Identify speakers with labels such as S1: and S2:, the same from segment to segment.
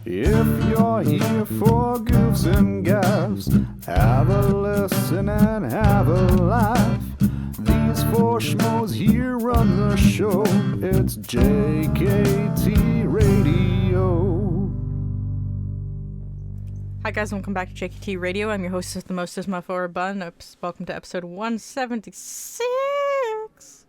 S1: If you're here for goofs and gaffs, have a listen and have a laugh. These four schmoes here run the show. It's JKT Radio.
S2: Hi guys, welcome back to JKT Radio. I'm your hostess, the mostest, my forward bun. Welcome to episode 176.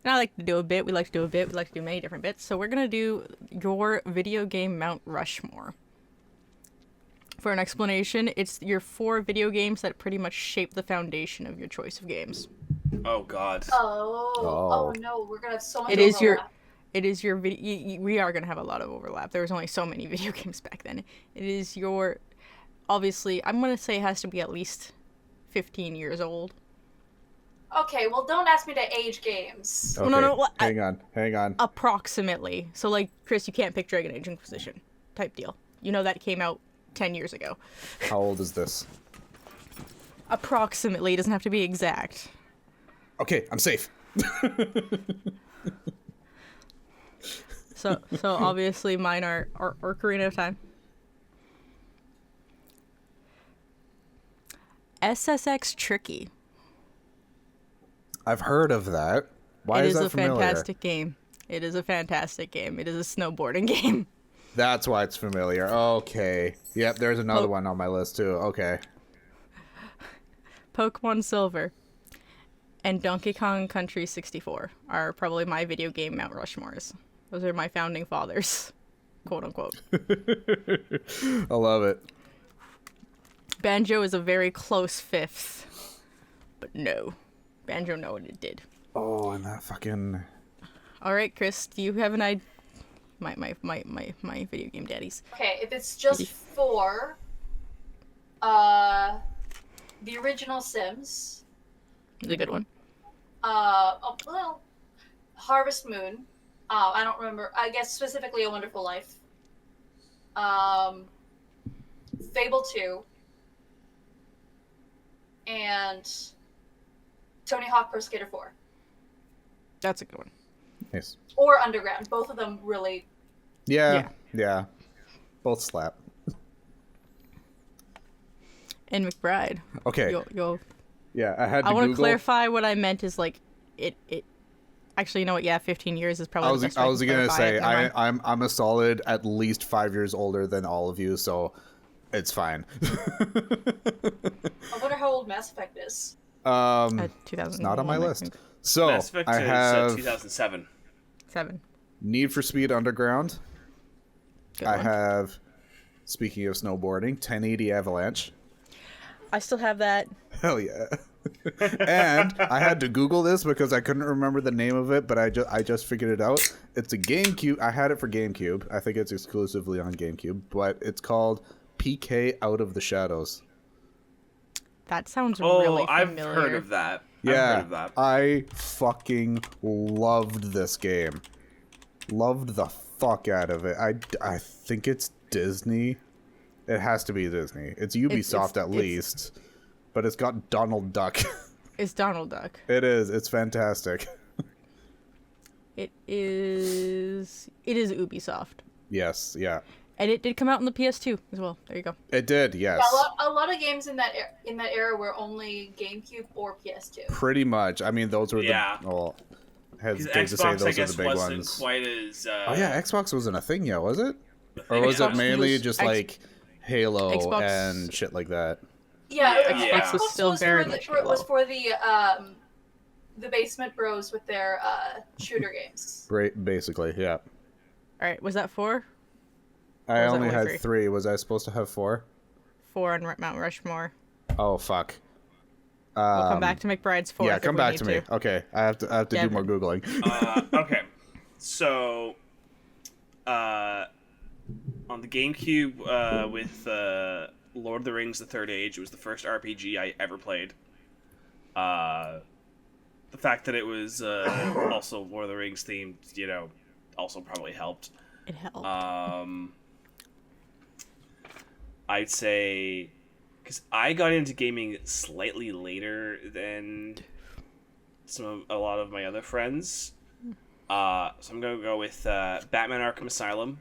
S2: And I like to do a bit. We like to do many different bits. So we're gonna do your video game Mount Rushmore. For an explanation, it's your 4 video games that pretty much shape the foundation of your choice of games.
S3: Oh God.
S4: Oh no, we're gonna have so much overlap.
S2: It is your video. We are gonna have a lot of overlap. There was only so many video games back then. It is your, obviously, I'm gonna say it has to be at least 15 years old.
S4: Okay, well, don't ask me to age games.
S1: Okay,
S2: No.
S1: hang on.
S2: Approximately. So, like, Chris, you can't pick Dragon Age Inquisition type deal. You know that came out 10 years ago.
S1: How old is this?
S2: Approximately. It doesn't have to be exact.
S1: Okay, I'm safe.
S2: So obviously mine are Ocarina of Time, SSX Tricky.
S1: I've heard of that. Why is that familiar?
S2: It is a fantastic game. It is a fantastic game. It is a snowboarding game.
S1: That's why it's familiar. Okay. Yep, there's another one on my list too. Okay.
S2: Pokemon Silver and Donkey Kong Country 64 are probably my video game Mount Rushmores. Those are my founding fathers, quote unquote.
S1: I love it.
S2: Banjo is a very close 5th, but no. Banjo know what it did.
S1: Oh, and that fucking...
S2: All right, Chris, do you have an idea? My video game daddies.
S4: Okay, if it's just 4, the original Sims.
S2: It's a good one.
S4: Harvest Moon. I don't remember. I guess specifically A Wonderful Life. Fable 2. And Tony Hawk Pro Skater 4.
S2: That's a good one.
S1: Nice.
S4: Or Underground. Both of them really...
S1: Yeah. Both slap.
S2: And McBride.
S1: Okay.
S2: You'll...
S1: Yeah, I had to
S2: I want to
S1: Google...
S2: clarify what I meant is like, it... Actually, you know what? Yeah, 15 years is probably the best way
S1: I was
S2: to
S1: gonna
S2: clarify
S1: say
S2: it. Never mind.
S1: I'm a solid at least 5 years older than all of you, so it's fine.
S4: I wonder how old Mass Effect is.
S2: 2000.
S1: It's not on my list. So
S3: Mass Effect
S1: I
S3: is
S1: have
S3: 2007.
S2: 7.
S1: Need for Speed Underground.
S2: Good
S1: I
S2: one.
S1: have, speaking of snowboarding, 1080 Avalanche.
S2: I still have that.
S1: Hell yeah. And I had to Google this because I couldn't remember the name of it, but I just figured it out. It's a GameCube. I had it for GameCube. I think it's exclusively on GameCube, but it's called PK Out of the Shadows.
S2: That sounds really familiar.
S3: I've heard of that.
S1: Yeah,
S3: I've heard of that.
S1: I fucking loved this game. Loved the fuck out of it. I think it's Disney. It has to be Disney. It's Ubisoft at least. But it's got Donald Duck.
S2: It's Donald Duck.
S1: It is. It's fantastic.
S2: It is Ubisoft.
S1: Yes, yeah.
S2: And it did come out on the PS2 as well. There you go.
S1: It did, yes.
S4: Yeah, a lot of games in that era were only GameCube or PS2.
S1: Pretty much. I mean, those were the... Well, I
S3: Because
S1: hesitate to say
S3: Xbox,
S1: those
S3: I
S1: are
S3: guess,
S1: the big
S3: wasn't
S1: ones.
S3: quite as...
S1: Oh yeah, Xbox wasn't a thing yet, was it? Or was it mainly just like Halo
S2: Xbox...
S1: and shit like that?
S4: Yeah,
S3: Yeah.
S2: Xbox was still very much
S4: was for the Basement Bros with their shooter games.
S1: Basically, yeah.
S2: All right, was that 4?
S1: I
S2: was that
S1: only
S2: only
S1: had
S2: 3?
S1: 3. Was I supposed to have 4?
S2: 4 on Mount Rushmore.
S1: Oh fuck.
S2: We'll come back to McBride's 4.
S1: Yeah, come back to me. Okay, I have to do more googling.
S3: Okay, so on the GameCube with Lord of the Rings: The Third Age, it was the first RPG I ever played. The fact that it was also Lord of the Rings themed, also probably helped.
S2: It helped.
S3: I'd say, because I got into gaming slightly later than a lot of my other friends. So I'm gonna go with Batman: Arkham Asylum.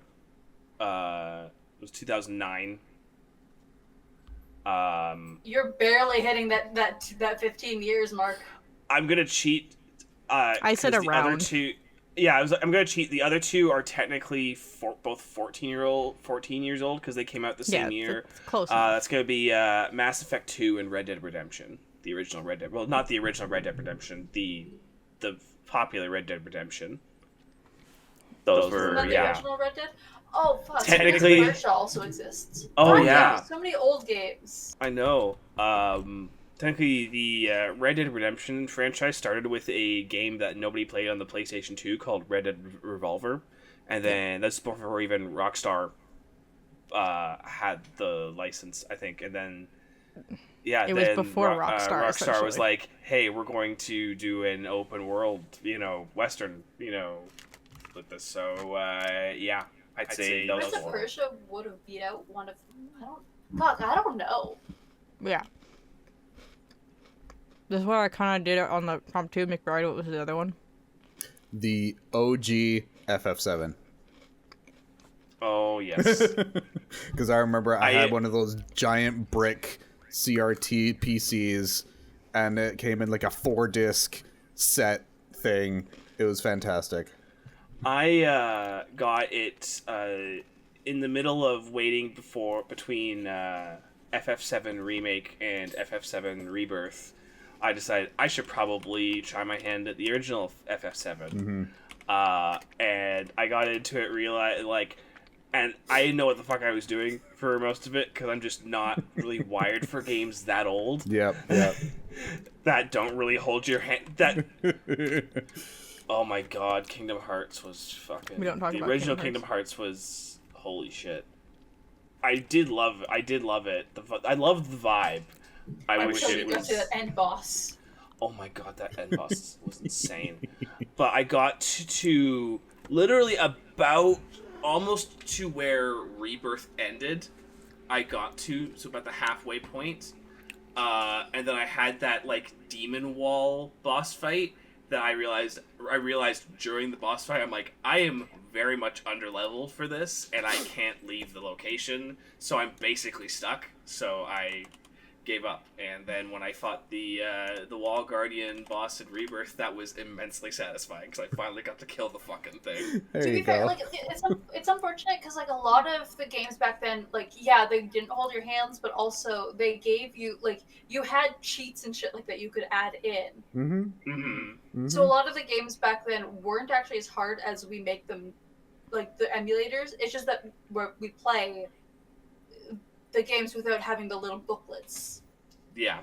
S3: It was 2009.
S4: You're barely hitting that 15 years mark.
S3: I'm gonna cheat.
S2: I said
S3: 'cause the other
S2: around.
S3: two. Yeah, I'm gonna cheat. The other two are technically both 14 years old because they came out the same year.
S2: It's close enough.
S3: That's gonna be Mass Effect 2 and Red Dead Redemption. The original Red Dead. Well, not the original Red Dead Redemption. The popular Red Dead Redemption. Those were
S4: Not the original Red Dead? Oh, fuck.
S3: Technically-
S4: Commercial also exists.
S3: Oh,
S4: God,
S3: yeah.
S4: there's so many old games.
S3: I know. Technically, the Red Dead Redemption franchise started with a game that nobody played on the PlayStation 2 called Red Dead Revolver, and then that's before even Rockstar had the license, I think, and then
S2: It was before Rockstar,
S3: Rockstar was
S2: essentially.
S3: like, "Hey, we're going to do an open world, Western, with this." So yeah, I'd say those
S4: Prince of
S3: four.
S4: Persia would have beat out one of. I don't know.
S2: Yeah. This is what I kind of did it on the prompt too. McBride, what was the other one?
S1: The OG FF7.
S3: Oh yes.
S1: Because I remember I
S3: I-
S1: had one of those giant brick CRT PCs, and it came in like a 4-disc set thing. It was fantastic.
S3: I got it in the middle of waiting between FF7 Remake and FF7 Rebirth. I decided I should probably try my hand at the original FF7. And I got into it, and I didn't know what the fuck I was doing for most of it because I'm just not really wired for games that old.
S1: Yep.
S3: That don't really hold your hand. That. Oh my god, Kingdom Hearts was fucking.
S2: We don't talk
S3: the
S2: about
S3: original
S2: Kingdom
S3: Kingdom Hearts was holy shit. I did love it. I loved the vibe. I wish
S4: Until
S3: it
S4: you got
S3: was.
S4: to that end boss.
S3: Oh my god, that end boss was insane. But I got to literally about almost to where Rebirth ended. I got to about the halfway point, and then I had that demon wall boss fight that I realized during the boss fight. I'm like, I am very much under level for this, and I can't leave the location, so I'm basically stuck. So I gave up, and then when I fought the Wall Guardian boss in Rebirth, that was immensely satisfying because I finally got to kill the fucking thing.
S1: There
S4: To
S1: you
S4: be fair,
S1: go.
S4: it's unfortunate because a lot of the games back then, they didn't hold your hands, but also they gave you you had cheats and shit like that you could add in.
S3: Mm-hmm.
S4: So a lot of the games back then weren't actually as hard as we make them, the emulators. It's just that we play the games without having the little booklets.
S3: Yeah.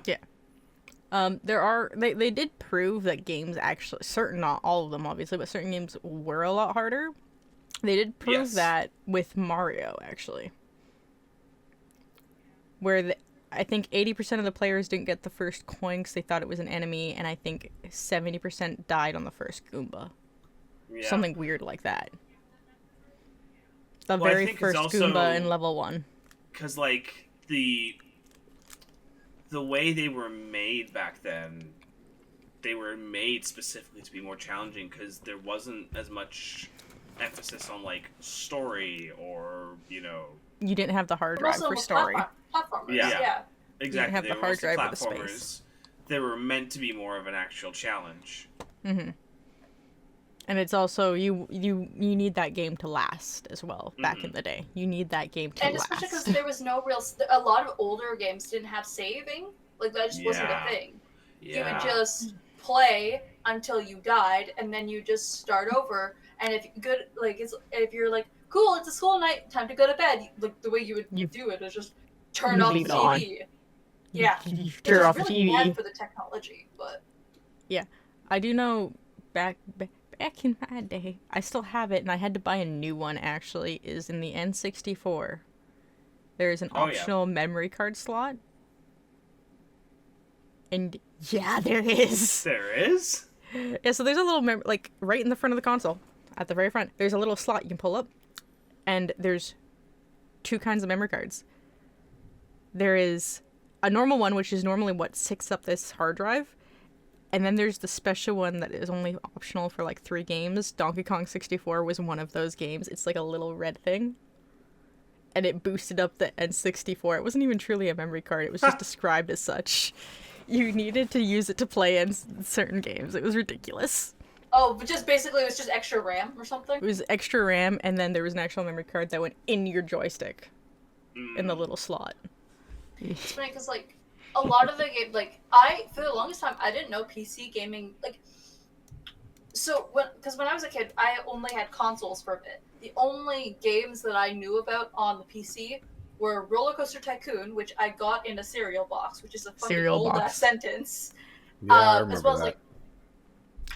S2: They did prove that games actually, not all of them obviously, but certain games were a lot harder. They did prove
S3: Yes.
S2: that with Mario, actually. Where I think 80% of the players didn't get the first coin because they thought it was an enemy, and I think 70% died on the first Goomba.
S3: Yeah.
S2: Something weird like that. The
S3: Well, I
S2: very
S3: think it's
S2: first
S3: also-
S2: Goomba in level 1.
S3: Because the way they were made back then, they were made specifically to be more challenging because there wasn't as much emphasis on story or
S2: You didn't have the hard
S4: But
S2: drive
S4: also
S2: for
S4: with
S2: story.
S4: platformers,
S3: Yeah.
S4: yeah.
S3: exactly
S2: have
S3: they
S2: the
S3: were
S2: hard
S3: mostly
S2: drive with the
S3: platformers.
S2: space.
S3: They were meant to be more of an actual challenge.
S2: And it's also you need that game to last as well. Back in the day, you need that game to
S4: And
S2: last.
S4: especially because there was no real. A lot of older games didn't have saving. That just wasn't a
S3: Yeah.
S4: thing. You
S3: Yeah.
S4: would just play until you died, and then you just start over. And if if you're cool, it's a school night, time to go to bed. The way you would do it is just turn
S2: You
S4: off the
S2: leave it on.
S4: TV. Yeah,
S2: You
S4: it
S2: turn
S4: was
S2: off the
S4: really
S2: TV.
S4: bad for the technology, but
S2: I do know back in my day, I still have it, and I had to buy a new one. Actually, is in the N64. There is an
S3: Oh, yeah.
S2: optional memory card slot, and yeah, there is.
S3: There is?
S2: Yeah, so there's a little right in the front of the console, at the very front. There's a little slot you can pull up, and there's two kinds of memory cards. There is a normal one, which is normally what takes up this hard drive, And then there's the special one that is only optional for like 3 games. Donkey Kong 64 was one of those games. It's like a little red thing. And it boosted up the N64. It wasn't even truly a memory card. It was just described as such. You needed to use it to play in certain games. It was ridiculous.
S4: Oh, but just basically it was just extra RAM or something?
S2: It was extra RAM, and then there was an actual memory card that went in your joystick. In the little slot.
S4: It's funny because, like, a lot of the game, like, for the longest time, I didn't know PC gaming, like, so, because when I was a kid, I only had consoles for a bit. The only games that I knew about on the PC were Roller Coaster Tycoon, which I got in a cereal box, which is a fucking old-ass sentence.
S1: Yeah, I remember
S4: as well as,
S1: that.
S4: like,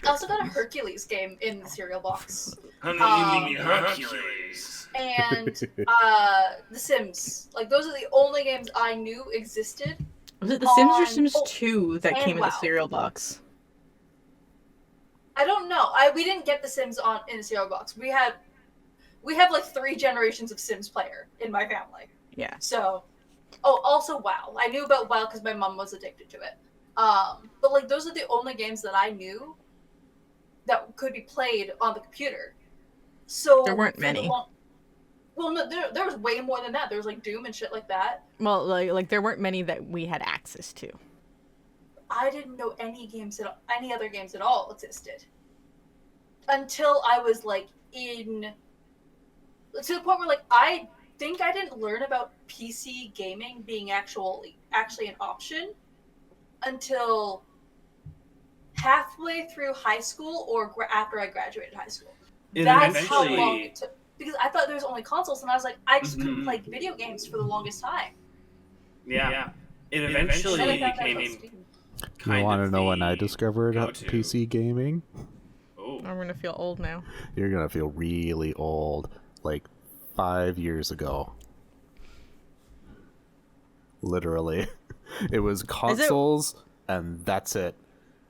S4: I also got a Hercules game in the cereal box.
S3: Hercules.
S4: And The Sims. Like, those are the only games I knew existed.
S2: Was it The Sims or Sims 2 that came in the
S4: WoW.
S2: cereal box?
S4: I don't know. We didn't get The Sims in the cereal box. We have like 3 generations of Sims player in my family.
S2: Yeah.
S4: So, also WoW. I knew about WoW because my mom was addicted to it. But like those are the only games that I knew that could be played on the computer. So
S2: there weren't many.
S4: Well, no, there was way more than that. There was like Doom and shit like that.
S2: Well, like there weren't many that we had access to.
S4: I didn't know any other games at all existed until I was like to the point where like I think I didn't learn about PC gaming being actually an option until halfway through high school or after I graduated high school. That's how long it took. Because I thought there was only consoles, and I was like, I just couldn't play video games for the longest time.
S3: Yeah. It eventually became
S1: You want to know when I discovered PC gaming?
S3: Oh.
S2: I'm gonna feel old now.
S1: You're gonna feel really old. Like 5 years ago. Literally. It was consoles, and that's it.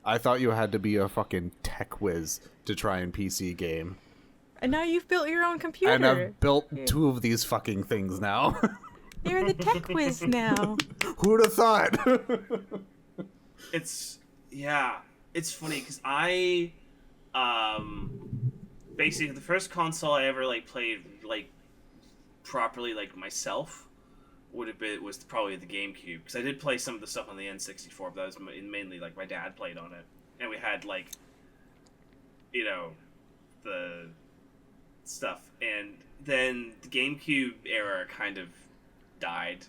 S1: I thought you had to be a fucking tech whiz to try and PC game.
S2: And now you've built your own computer.
S1: And I've built 2 of these fucking things now.
S2: You're the tech whiz now.
S1: Who'd have thought?
S3: It's funny because I basically the first console I ever like played like properly like myself was probably the GameCube, because I did play some of the stuff on the N64, but that was mainly like my dad played on it, and we had like the stuff, and then the GameCube era kind of died.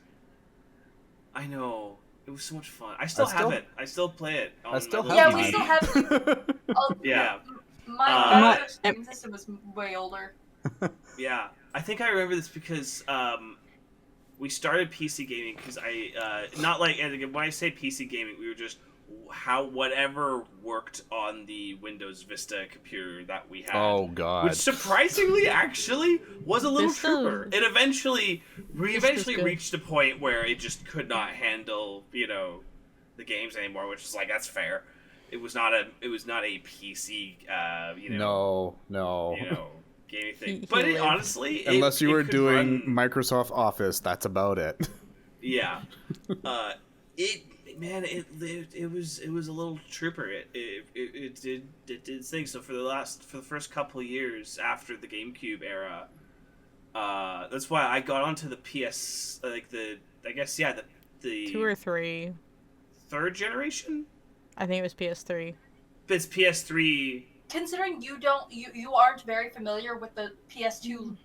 S3: I know. It was so much fun. I still have it. I still play it.
S1: I still have
S4: Yeah,
S1: mine.
S4: we still have.
S3: Yeah.
S4: My streaming system was way older.
S3: Yeah. I think I remember this because we started PC gaming because not like, and when I say PC gaming, we were just whatever worked on the Windows Vista computer that we had.
S1: Oh god.
S3: Which surprisingly actually was a little trooper. We eventually reached a point where it just could not handle, the games anymore, which is like, that's fair. It was not a PC
S1: No.
S3: gaming thing. But honestly,
S1: unless you were doing
S3: run...
S1: Microsoft Office, that's about it.
S3: Yeah. It was a little trooper. It did its thing. So for the first couple of years after the GameCube era, that's why I got onto the PS, the
S2: 2 or 3.
S3: Third generation.
S2: I think it was PS3.
S3: It's PS3.
S4: Considering you aren't very familiar with the PS2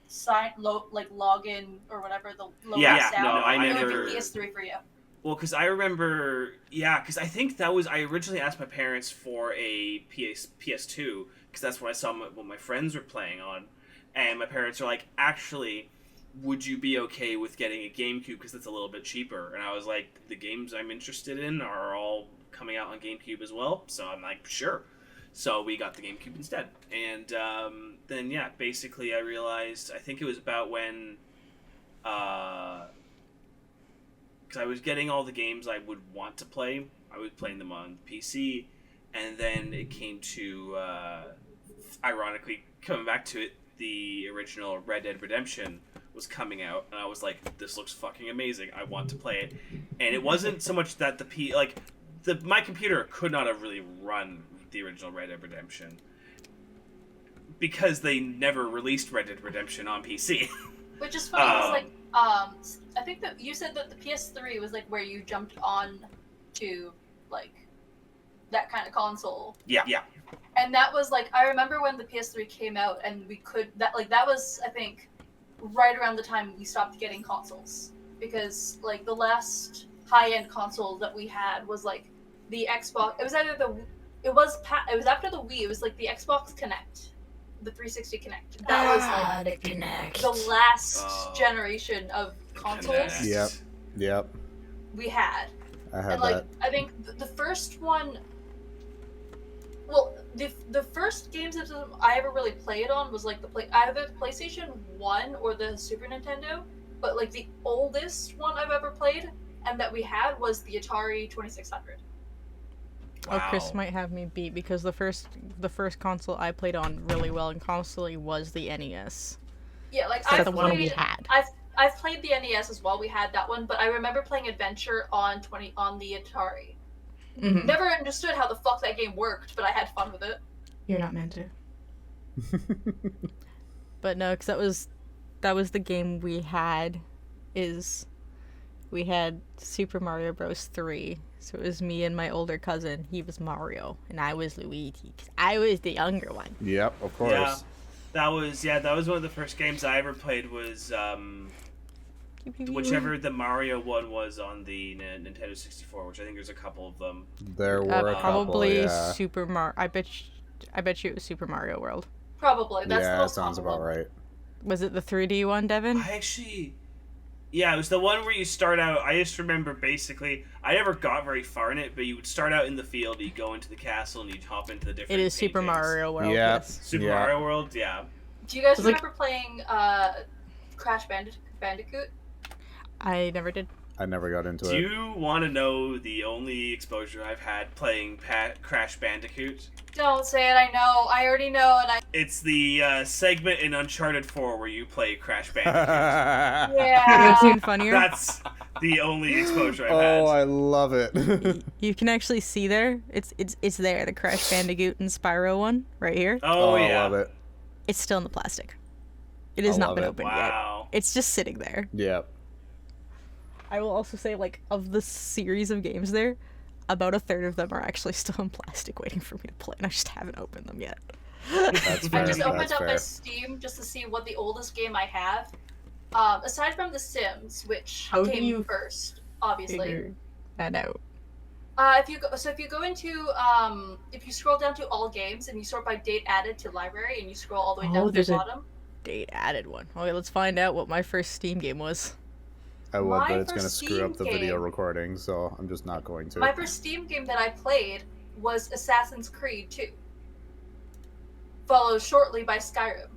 S4: login or whatever the login sound.
S3: No, I never.
S4: It would be PS3 for you.
S3: Well, because I remember, because I think that was, I originally asked my parents for a PS2, because that's what I saw what my friends were playing on, and my parents were like, actually, would you be okay with getting a GameCube, because it's a little bit cheaper? And I was like, the games I'm interested in are all coming out on GameCube as well, so I'm like, sure. So we got the GameCube instead. And then, basically I realized, I think it was about when... because I was getting all the games I would want to play. I was playing them on PC, and then it came to, ironically, coming back to it, the original Red Dead Redemption was coming out, and I was like, this looks fucking amazing. I want to play it. And it wasn't so much that my computer could not have really run the original Red Dead Redemption because they never released Red Dead Redemption on PC.
S4: Which is funny, because, like, I think that you said that the PS3 was, like, where you jumped on to, like, that kind of console.
S3: Yeah.
S4: And that was, like, I remember when the PS3 came out, and we could, that was, I think, right around the time we stopped getting consoles. Because, like, the last high-end console that we had was, like, the Xbox, it was either it was after the Wii, it was, like, the Xbox Kinect. The 360 Kinect. That was like
S2: the Kinect.
S4: The last generation of consoles.
S3: Kinect.
S1: Yep.
S4: We had.
S1: I had
S4: And like
S1: that.
S4: I think the first one. Well, the first game system I ever really played on was like either the PlayStation 1 or the Super Nintendo. But like the oldest one I've ever played and that we had was the Atari 2600.
S2: Oh, Chris might have me beat because the first console I played on really well and constantly was the NES.
S4: Yeah, like
S2: That's the one we had.
S4: I've played the NES as well. We had that one, but I remember playing Adventure on the Atari.
S2: Mm-hmm.
S4: Never understood how the fuck that game worked, but I had fun with it.
S2: You're not meant to. But no, because that was the game we had. We had Super Mario Bros. 3. So it was me and my older cousin. He was Mario, and I was Luigi. 'Cause I was the younger one.
S1: Yep, of course.
S3: Yeah. That was one of the first games I ever played was whichever the Mario one was on the Nintendo 64, which I think there's a couple of them.
S1: There were a
S2: probably
S1: couple, yeah.
S2: Super Mario. I bet you it was Super Mario World.
S4: Probably. That's the
S1: Yeah, that
S4: most
S1: sounds
S4: common
S1: about
S4: one.
S1: right.
S2: Was it the 3D one, Devin?
S3: Yeah, it was the one where you start out. I just remember basically, I never got very far in it, but you would start out in the field, you'd go into the castle, and you'd hop into the different.
S2: It is Super
S3: paintings.
S2: Mario World.
S1: Yeah.
S2: Yes.
S3: Super Mario World, yeah.
S4: Do you guys
S2: It's like-
S4: remember playing Crash Bandicoot?
S2: I never did.
S1: I never got into
S3: Do
S1: it.
S3: you want to know the only exposure I've had playing Crash Bandicoot?
S4: Don't say it. I know. I already know, and I.
S3: It's the segment in Uncharted 4 where you play Crash Bandicoot.
S4: Yeah.
S2: What's even funnier?
S3: That's the only exposure I've had.
S1: Oh, I love it.
S2: You can actually see there. It's there. The Crash Bandicoot and Spyro one right here.
S3: Oh,
S1: I
S3: yeah.
S1: love it.
S2: It's still in the plastic. It has
S1: I
S2: not
S1: love
S2: been
S1: it.
S2: opened yet.
S3: Wow.
S2: It's just sitting there.
S1: Yep.
S2: I will also say, like, of the series of games there, about a third of them are actually still in plastic waiting for me to play, and I just haven't opened them yet.
S1: That's fair.
S4: I just opened
S1: That's
S4: up my
S1: fair.
S4: Steam just to see what the oldest game I have. Aside from The Sims, which
S2: How do
S4: came
S2: you
S4: first, obviously.
S2: Figure that out.
S4: If you go into if you scroll down to all games and you sort by date added to library and you scroll all the way down to
S2: there's
S4: the
S2: a-
S4: bottom.
S2: Date added one. Okay, let's find out what my first Steam game was.
S1: I would,
S4: My
S1: but it's going to
S4: first
S1: screw up the
S4: Steam
S1: video
S4: game-
S1: recording, so I'm just not going to.
S4: My first Steam game that I played was Assassin's Creed 2. Followed shortly by Skyrim.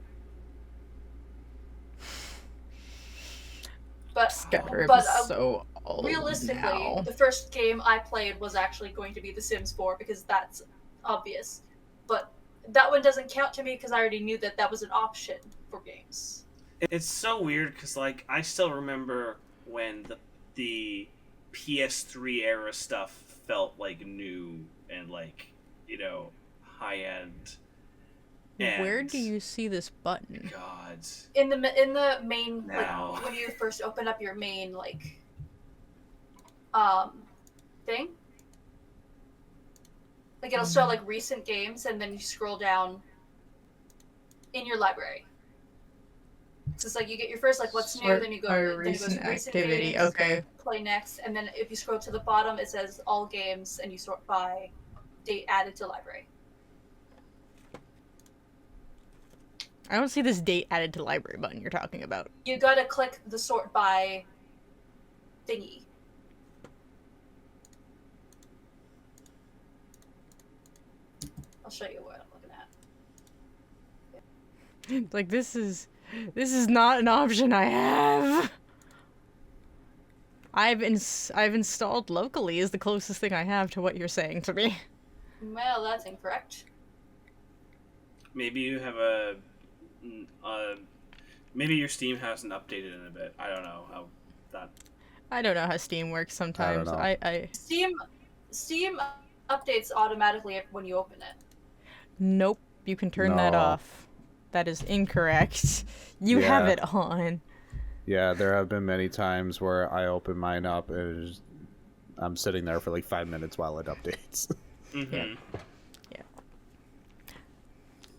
S4: But
S2: Skyrim
S4: but
S2: is so old
S4: realistically,
S2: now.
S4: the first game I played was actually going to be The Sims 4 because that's obvious. But that one doesn't count to me because I already knew that that was an option for games.
S3: It's so weird because, like, I still remember when the PS3 era stuff felt like new and, like, you know, high end.
S2: Where do you see this button?
S3: God.
S4: In the main,
S3: Now.
S4: like when you first open up your main like thing, like it'll show like recent games, and then you scroll down in your library. So it's like you get your first like what's new, then you go then it goes
S2: recent
S4: recent
S2: activity.
S4: games,
S2: Okay.
S4: play next, and then if you scroll to the bottom, it says all games, and you sort by date added to library.
S2: I don't see this date added to library button you're talking about.
S4: You gotta click the sort by thingy. I'll show you what I'm looking at.
S2: Like, this is not an option I have. I've installed locally is the closest thing I have to what you're saying to me.
S4: Well, that's incorrect.
S3: Maybe you have maybe your Steam hasn't updated in a bit. I don't know how that.
S2: I don't know how Steam works sometimes.
S1: know.
S2: I
S4: Steam Steam updates automatically when you open it.
S2: Nope. You can turn that
S1: No.
S2: off. That is incorrect. You have
S1: Yeah.
S2: it on.
S1: Yeah, there have been many times where I open mine up and I'm sitting there for like 5 minutes while it updates.
S3: Mm-hmm.
S2: Yeah.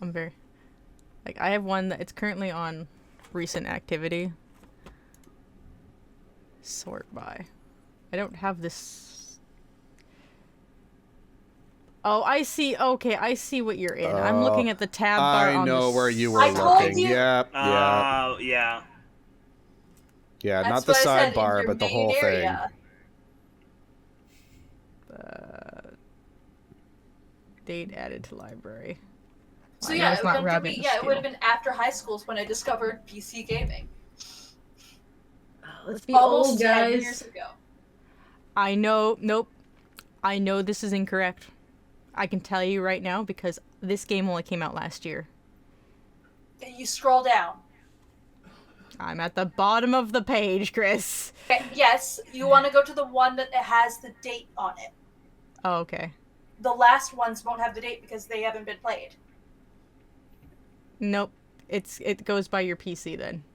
S2: I'm very... Like, I have one that it's currently on recent activity. Sort by. I don't have this... Oh, I see. Okay, I see what you're in. I'm looking at the tab bar
S1: I
S2: on
S1: know
S2: the
S1: where you were
S4: I told
S1: looking.
S4: you.
S1: Yep, yeah.
S3: Yeah.
S1: Yeah,
S4: That's
S1: not the
S4: what I said, in
S1: sidebar,
S4: your
S1: but the
S4: main
S1: whole thing.
S4: area.
S2: Date added to library.
S4: So
S2: I know
S4: yeah,
S2: it's
S4: it
S2: not
S4: would
S2: Rabbit
S4: be,
S2: and
S4: yeah, it would have
S2: Steel.
S4: been after high schools when I discovered PC gaming.
S2: Let's be
S4: Almost
S2: old,
S4: 10
S2: guys.
S4: years ago.
S2: I know. Nope. I know this is incorrect. I can tell you right now because this game only came out last year.
S4: And you scroll down.
S2: I'm at the bottom of the page, Chris.
S4: Okay, yes, you want to go to the one that has the date on it.
S2: Oh, okay.
S4: The last ones won't have the date because they haven't been played.
S2: Nope. It goes by your PC then.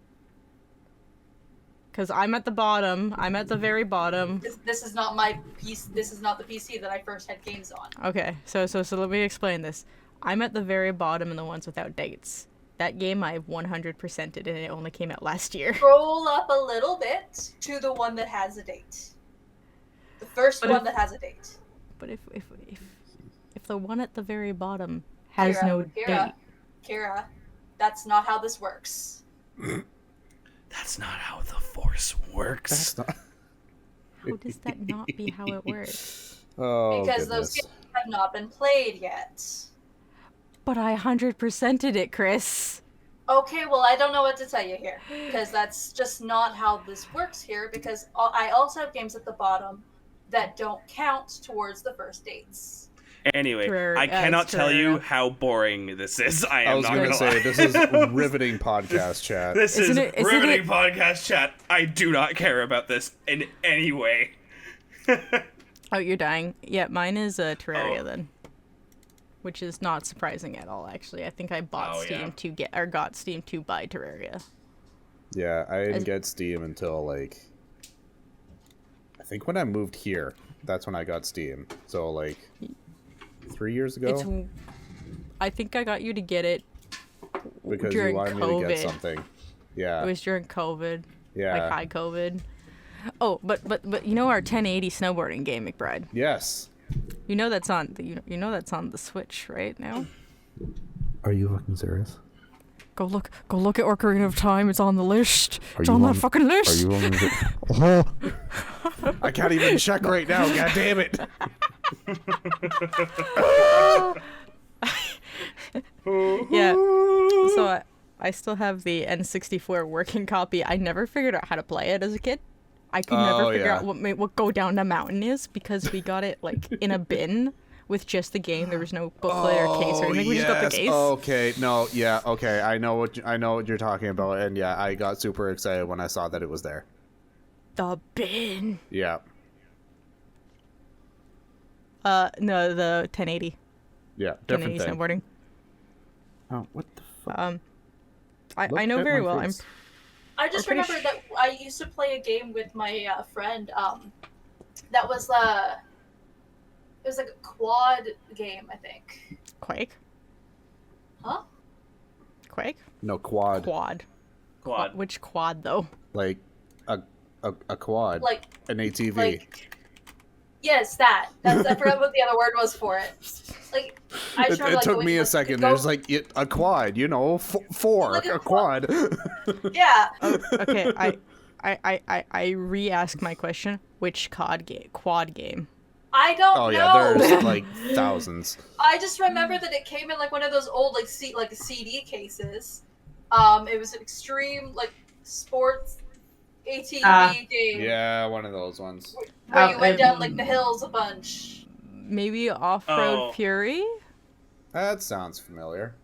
S2: Cause I'm at the bottom. I'm at the very bottom.
S4: This is not my PC. This is not the PC that I first had games on.
S2: Okay. So let me explain this. I'm at the very bottom in the ones without dates. That game I 100%ed and it only came out last year.
S4: Scroll up a little bit to the one that has a date. The first
S2: But
S4: one
S2: if-
S4: that has a date.
S2: But if the one at the very bottom has no date.
S4: Kira, that's not how this works.
S3: That's not how the Force works.
S1: That's not...
S2: How does that not be how it works?
S1: Oh,
S4: Because those
S1: goodness.
S4: games have not been played yet.
S2: But I 100%ed it, Chris.
S4: Okay, well, I don't know what to tell you here. Because that's just not how this works here. Because I also have games at the bottom that don't count towards the first dates.
S3: Anyway,
S2: Terraria,
S3: I cannot
S2: it's
S3: tell you
S2: Terraria.
S3: how boring this is. I
S1: I
S3: am
S1: was
S3: not
S1: going
S3: gonna
S1: to
S3: lie.
S1: say, this is riveting podcast chat.
S3: This
S2: Isn't
S3: is
S2: it- isn't
S3: riveting
S2: it-
S3: podcast chat. I do not care about this in any way.
S2: Oh, you're dying. Yeah, mine is Terraria
S3: Oh.
S2: then. Which is not surprising at all, actually. I think I bought
S3: Oh,
S2: Steam
S3: yeah.
S2: to get, or got Steam to buy Terraria.
S1: Yeah, I didn't
S2: As-
S1: get Steam until, like... I think when I moved here, that's when I got Steam. So, like, 3 years ago?
S2: It's. I think I got you to get it
S1: Because
S2: during
S1: you wanted me to get
S2: COVID.
S1: something. Yeah.
S2: It was during COVID.
S1: Yeah.
S2: Like high COVID. Oh, but you know our 1080 snowboarding game, McBride.
S1: Yes.
S2: You know that's on you know that's on the Switch right now.
S1: Are you fucking serious?
S2: Go look at Ocarina of Time. It's on the list. It's
S1: you
S2: on that
S1: on-
S2: fucking list.
S1: Are you on the... I can't even check right now, god damn it!
S2: Yeah. So I still have the N64 working copy. I never figured out how to play it as a kid. I could never
S1: Oh,
S2: figure
S1: yeah.
S2: out what go down the mountain is because we got it like in a bin with just the game. There was no booklet or case or anything. We just got the case.
S1: Okay, no, yeah, okay. I know what you're talking about, and yeah, I got super excited when I saw that it was there.
S2: The bin.
S1: Yeah,
S2: No, the 1080.
S1: yeah,
S2: 1080
S1: different thing.
S2: snowboarding.
S1: Oh, what the fuck?
S2: I know
S1: Look at
S2: very
S1: my
S2: well.
S1: face.
S4: I just
S2: We're pretty
S4: remember that I used to play a game with my friend. That was it was like a quad game, I think.
S2: Quake.
S4: Huh?
S2: Quake.
S1: No, quad.
S3: Quad.
S2: Which quad though?
S1: Like a quad.
S4: Like,
S1: an ATV.
S4: like, yes, that. That's I forgot what the other word was for it. Like, I just
S1: it
S4: remember, like,
S1: took
S4: going,
S1: me a
S4: like,
S1: second.
S4: go-
S1: There's like a quad, you know, four,
S4: Like a
S1: a quad.
S4: Yeah.
S2: Okay, I re-ask my question. Which quad game?
S4: I don't
S1: Oh
S4: know.
S1: yeah, there's like thousands.
S4: I just remember that it came in like one of those old like CD cases. It was an extreme like sports ATV game
S1: Yeah, one of those ones.
S4: where you went down like the hills a bunch.
S2: Maybe Off-Road
S3: Oh.
S2: Fury?
S1: That sounds familiar.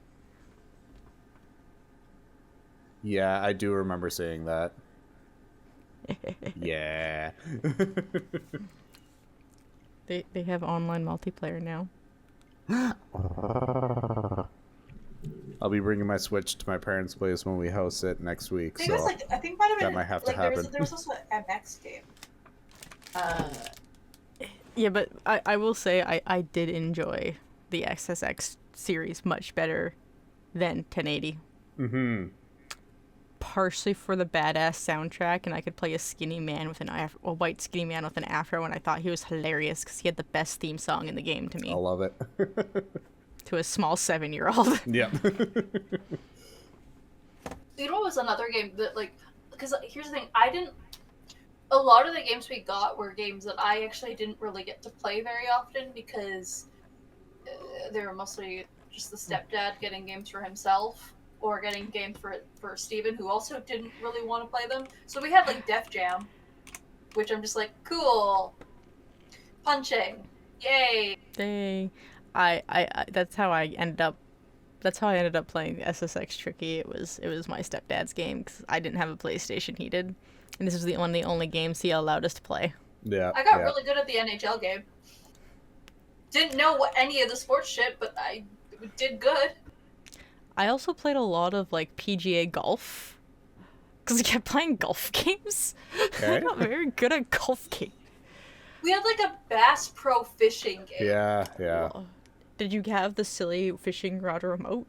S1: Yeah, I do remember seeing that. Yeah.
S2: They have online multiplayer now.
S1: I'll be bringing my Switch to my parents' place when we host it next week.
S4: I think
S1: So
S4: it was like, I think might have been
S1: that might have to
S4: like
S1: happen.
S4: there was also an MX game.
S2: Yeah, but I will say I did enjoy the XSX series much better than 1080.
S1: Mm-hmm.
S2: Partially for the badass soundtrack, and I could play a skinny man with a white skinny man with an afro, and I thought he was hilarious because he had the best theme song in the game to me.
S1: I love it.
S2: To a small 7-year-old.
S1: Yeah.
S4: You know what was another game that, like, because here's the thing, a lot of the games we got were games that I actually didn't really get to play very often because they were mostly just the stepdad getting games for himself or getting games for Steven, who also didn't really want to play them. So we had, like, Def Jam, which I'm just like, cool. Punching. Yay.
S2: Dang. That's how I ended up playing SSX Tricky. It was my stepdad's game because I didn't have a PlayStation he did, and this was one of the only games he allowed us to play.
S1: Yeah.
S4: I got really good at the NHL game. Didn't know what any of the sports shit, but I did good.
S2: I also played a lot of like PGA golf because I kept playing golf games.
S1: Okay.
S2: I'm not very good at golf games.
S4: We had like a Bass Pro fishing game.
S1: Yeah.
S2: Did you have the silly fishing rod remote?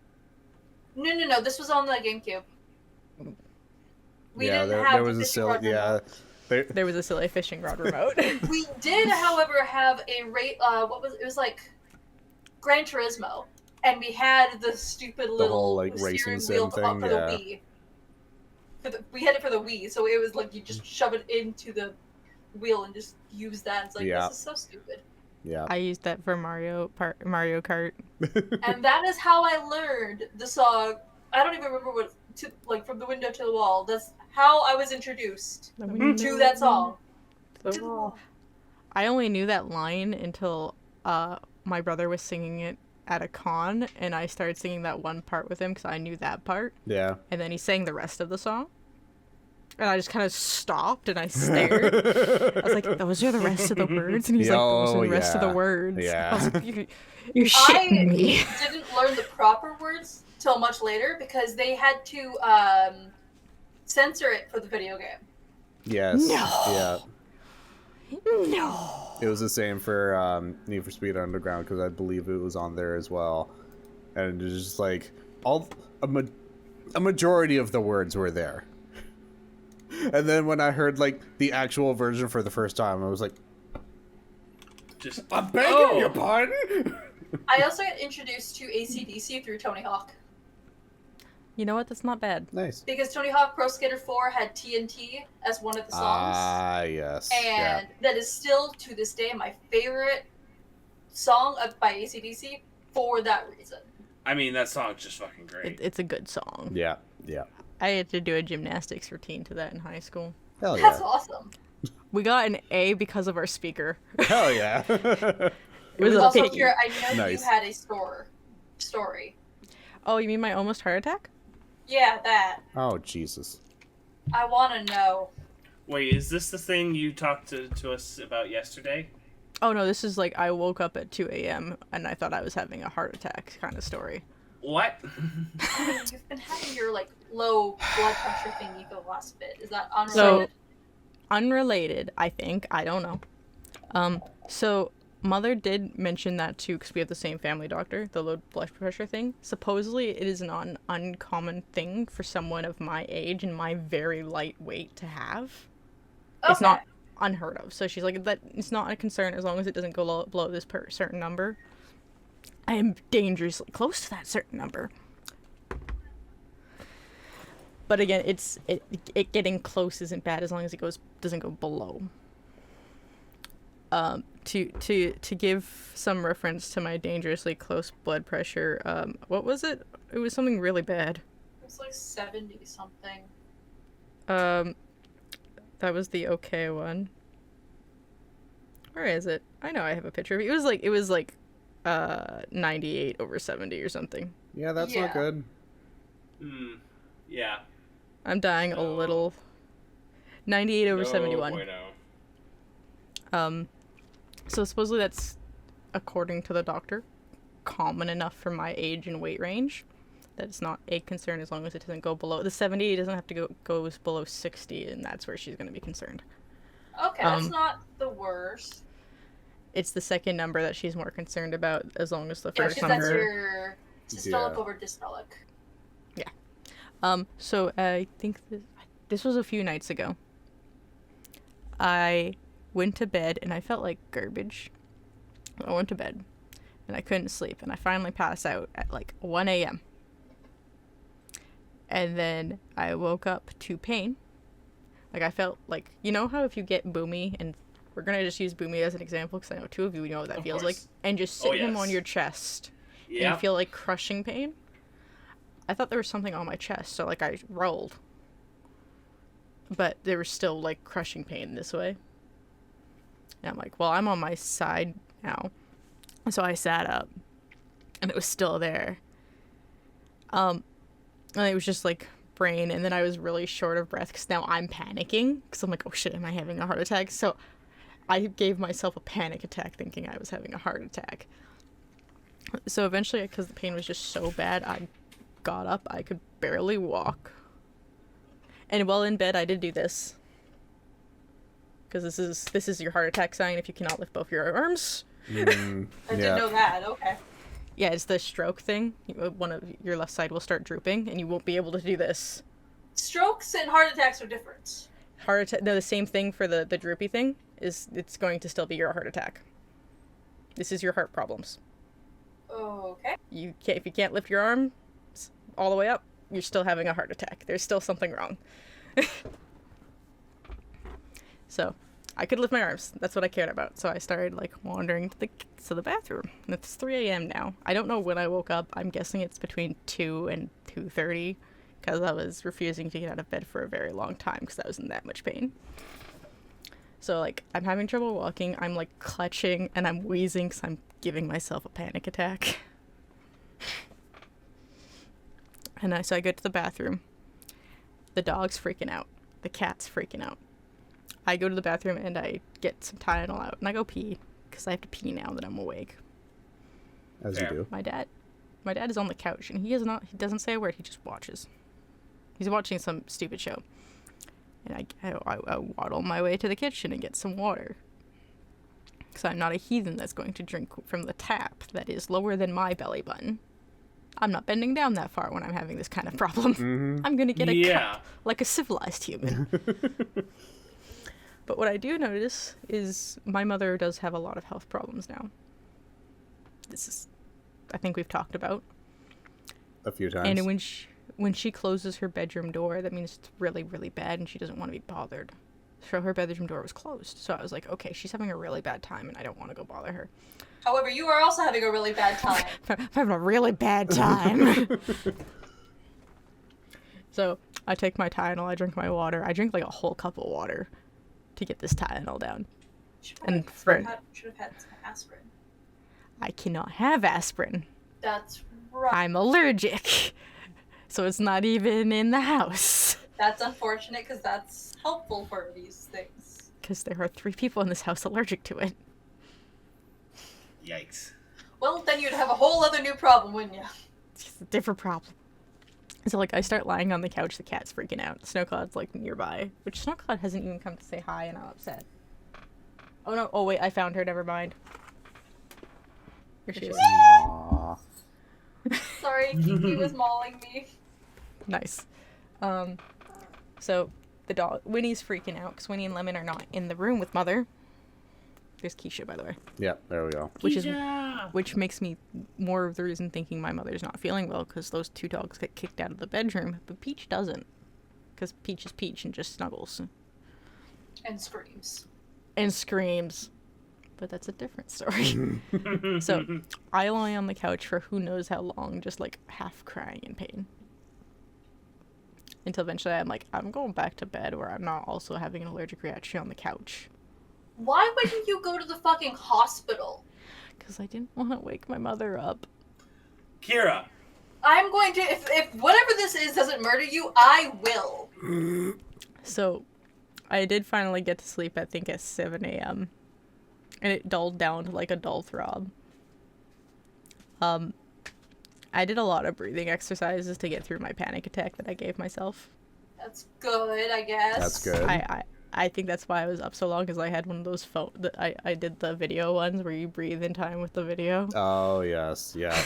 S4: No. This was on the GameCube. We
S1: Yeah,
S4: didn't
S1: there
S4: have
S1: was
S4: the
S1: a
S4: fishing
S1: silly.
S4: rod
S1: Yeah.
S4: remote.
S2: There was a silly fishing rod remote.
S4: We did, however, have a it was like Gran Turismo, and we had the stupid little
S1: whole, like, racing
S4: steering wheel
S1: sim
S4: for
S1: thing,
S4: the
S1: yeah.
S4: Wii. We had it for the Wii, so it was like you just shove it into the wheel and just use that. It's like,
S1: Yeah.
S4: this is so stupid.
S1: Yeah.
S2: I used that for Mario Kart.
S4: And that is how I learned the song. I don't even remember like from the window to the wall. That's how I was introduced to that song. To the wall.
S2: I only knew that line until my brother was singing it at a con, and I started singing that one part with him because I knew that part.
S1: Yeah.
S2: And then he sang the rest of the song. And I just kind of stopped and I stared. I was like, those are the rest of the words? And he's like, those are the rest of the words.
S1: Yeah.
S2: I was like, you're shitting me.
S4: I didn't learn the proper words till much later because they had to censor it for the video game.
S1: Yes.
S2: No.
S1: Yeah.
S2: No.
S1: It was the same for Need for Speed Underground because I believe it was on there as well, and it's just like a majority of the words were there. And then when I heard like the actual version for the first time, I was like,
S3: Just
S1: "I'm begging your pardon."
S4: I also got introduced to AC/DC through Tony Hawk.
S2: You know what? That's not bad.
S1: Nice.
S4: Because Tony Hawk Pro Skater 4 had TNT as one of the songs.
S1: Ah, yes.
S4: And that is still, to this day, my favorite song by AC/DC for that reason.
S3: I mean, that song's just fucking great.
S2: It's a good song.
S1: Yeah. Yeah.
S2: I had to do a gymnastics routine to that in high school.
S1: Hell yeah.
S4: That's awesome.
S2: We got an A because of our speaker.
S1: Hell yeah.
S2: It was a
S4: Also,
S2: pity.
S4: Kira, I know
S1: Nice.
S4: you had a story.
S2: Oh, you mean my almost heart attack?
S4: Yeah, that.
S1: Oh, Jesus.
S4: I want to know.
S3: Wait, is this the thing you talked to us about yesterday?
S2: Oh no, this is like I woke up at 2 a.m. and I thought I was having a heart attack kind of story.
S3: What?
S4: You've been having your like low blood pressure thingy for the last bit. Is that unrelated?
S2: So, unrelated, I think. I don't know. So Mother did mention that too because we have the same family doctor, the low blood pressure thing. Supposedly, it is not an uncommon thing for someone of my age and my very light weight to have.
S4: Okay.
S2: It's not unheard of. So she's like, that it's not a concern as long as it doesn't go below this certain number. I am dangerously close to that certain number. But again, it getting close isn't bad as long as it doesn't go below. To give some reference to my dangerously close blood pressure, what was it? It was something really bad.
S4: It was like 70 something.
S2: That was the okay one. Where is it? I know I have a picture of it. It was like 98 over 70 or something.
S1: Yeah, that's not
S4: Yeah.
S1: good.
S3: Yeah.
S2: I'm dying a little. 98 over 71.
S3: Bueno.
S2: So supposedly that's, according to the doctor, common enough for my age and weight range. That it's not a concern as long as it doesn't go below the 70. It doesn't have to go below 60, and that's where she's going to be concerned.
S4: Okay, that's not the worst.
S2: It's the second number that she's more concerned about, as long as the
S4: Yeah,
S2: first
S4: because
S2: number.
S4: that's your systolic over dystolic.
S2: So I think this was a few nights ago. I went to bed and I felt like garbage. I went to bed and I couldn't sleep, and I finally passed out at like 1 a.m. And then I woke up to pain. Like, I felt like, you know how if you get Boomy, and we're gonna just use Boomy as an example because I know two of you know what that feels like, and just sit him on your chest and you feel like crushing pain. I thought there was something on my chest, so like I rolled, but there was still like crushing pain this way. And I'm like, well, I'm on my side now, so I sat up, and it was still there. And it was just like brain, and then I was really short of breath because now I'm panicking because I'm like, oh shit, am I having a heart attack? So I gave myself a panic attack thinking I was having a heart attack. So eventually, because the pain was just so bad, I got up. I could barely walk. And while in bed, I did do this. Because this is your heart attack sign if you cannot lift both your arms.
S4: I didn't know that. Okay.
S2: Yeah, it's the stroke thing. One of your left side will start drooping, and you won't be able to do this.
S4: Strokes and heart attacks are different.
S2: Heart attack. No, the same thing for the droopy thing. It's going to still be your heart attack. This is your heart problems.
S4: Okay.
S2: If you can't lift your arm all the way up, you're still having a heart attack. There's still something wrong. So, I could lift my arms. That's what I cared about. So I started like wandering to the bathroom. And it's 3 a.m. now. I don't know when I woke up. I'm guessing it's between 2 and 2:30 because I was refusing to get out of bed for a very long time because I was in that much pain. So like I'm having trouble walking. I'm like clutching and I'm wheezing because I'm giving myself a panic attack. And so I go to the bathroom. The dog's freaking out. The cat's freaking out. I go to the bathroom and I get some Tylenol out and I go pee because I have to pee now that I'm awake.
S1: As you do.
S2: My dad is on the couch and he doesn't say a word. He just watches. He's watching some stupid show. And I waddle my way to the kitchen and get some water. Because I'm not a heathen that's going to drink from the tap that is lower than my belly button. I'm not bending down that far when I'm having this kind of problem. Mm-hmm. I'm going to get a cup like a civilized human. But what I do notice is my mother does have a lot of health problems now. This is, I think we've talked about.
S1: A few times.
S2: And when she closes her bedroom door, that means it's really, really bad and she doesn't want to be bothered. So her bedroom door was closed. So I was like, okay, she's having a really bad time and I don't want to go bother her.
S4: However, you are also having a really bad time.
S2: I'm having a really bad time. So I take my Tylenol, I drink my water. I drink like a whole cup of water to get this Tylenol down. Should have
S4: had some aspirin.
S2: I cannot have aspirin.
S4: That's right.
S2: I'm allergic. So it's not even in the house.
S4: That's unfortunate because that's helpful for these things.
S2: Because there are 3 people in this house allergic to it.
S3: Yikes.
S4: Well, then you'd have a whole other new problem, wouldn't you?
S2: It's a different problem. So, like, I start lying on the couch, the cat's freaking out. Snowcloud's, like, nearby. Which Snowcloud hasn't even come to say hi, and I'm upset. Oh, no. Oh, wait, I found her. Never mind. Here she is.
S1: Aww.
S4: Sorry, Kiki was mauling me.
S2: Nice. So, the dog, Winnie's freaking out, because Winnie and Lemon are not in the room with Mother. There's Keisha, by the way.
S1: Yep, there we go.
S2: Which makes me more of the reason thinking my mother's not feeling well, because those 2 dogs get kicked out of the bedroom, but Peach doesn't, because Peach is Peach and just snuggles.
S4: And screams.
S2: But that's a different story. So I lie on the couch for who knows how long, just like half crying in pain. Until eventually I'm like, I'm going back to bed where I'm not also having an allergic reaction on the couch.
S4: Why wouldn't you go to the fucking hospital?
S2: Because I didn't want to wake my mother up.
S3: Kira!
S4: I'm going to, if whatever this is doesn't murder you, I will.
S2: So, I did finally get to sleep, I think, at 7 a.m. and it dulled down to like a dull throb. I did a lot of breathing exercises to get through my panic attack that I gave myself.
S4: That's good, I guess.
S1: That's good.
S2: I think that's why I was up so long, because I had one of those I did the video ones where you breathe in time with the video.
S1: Oh, yes. Yeah.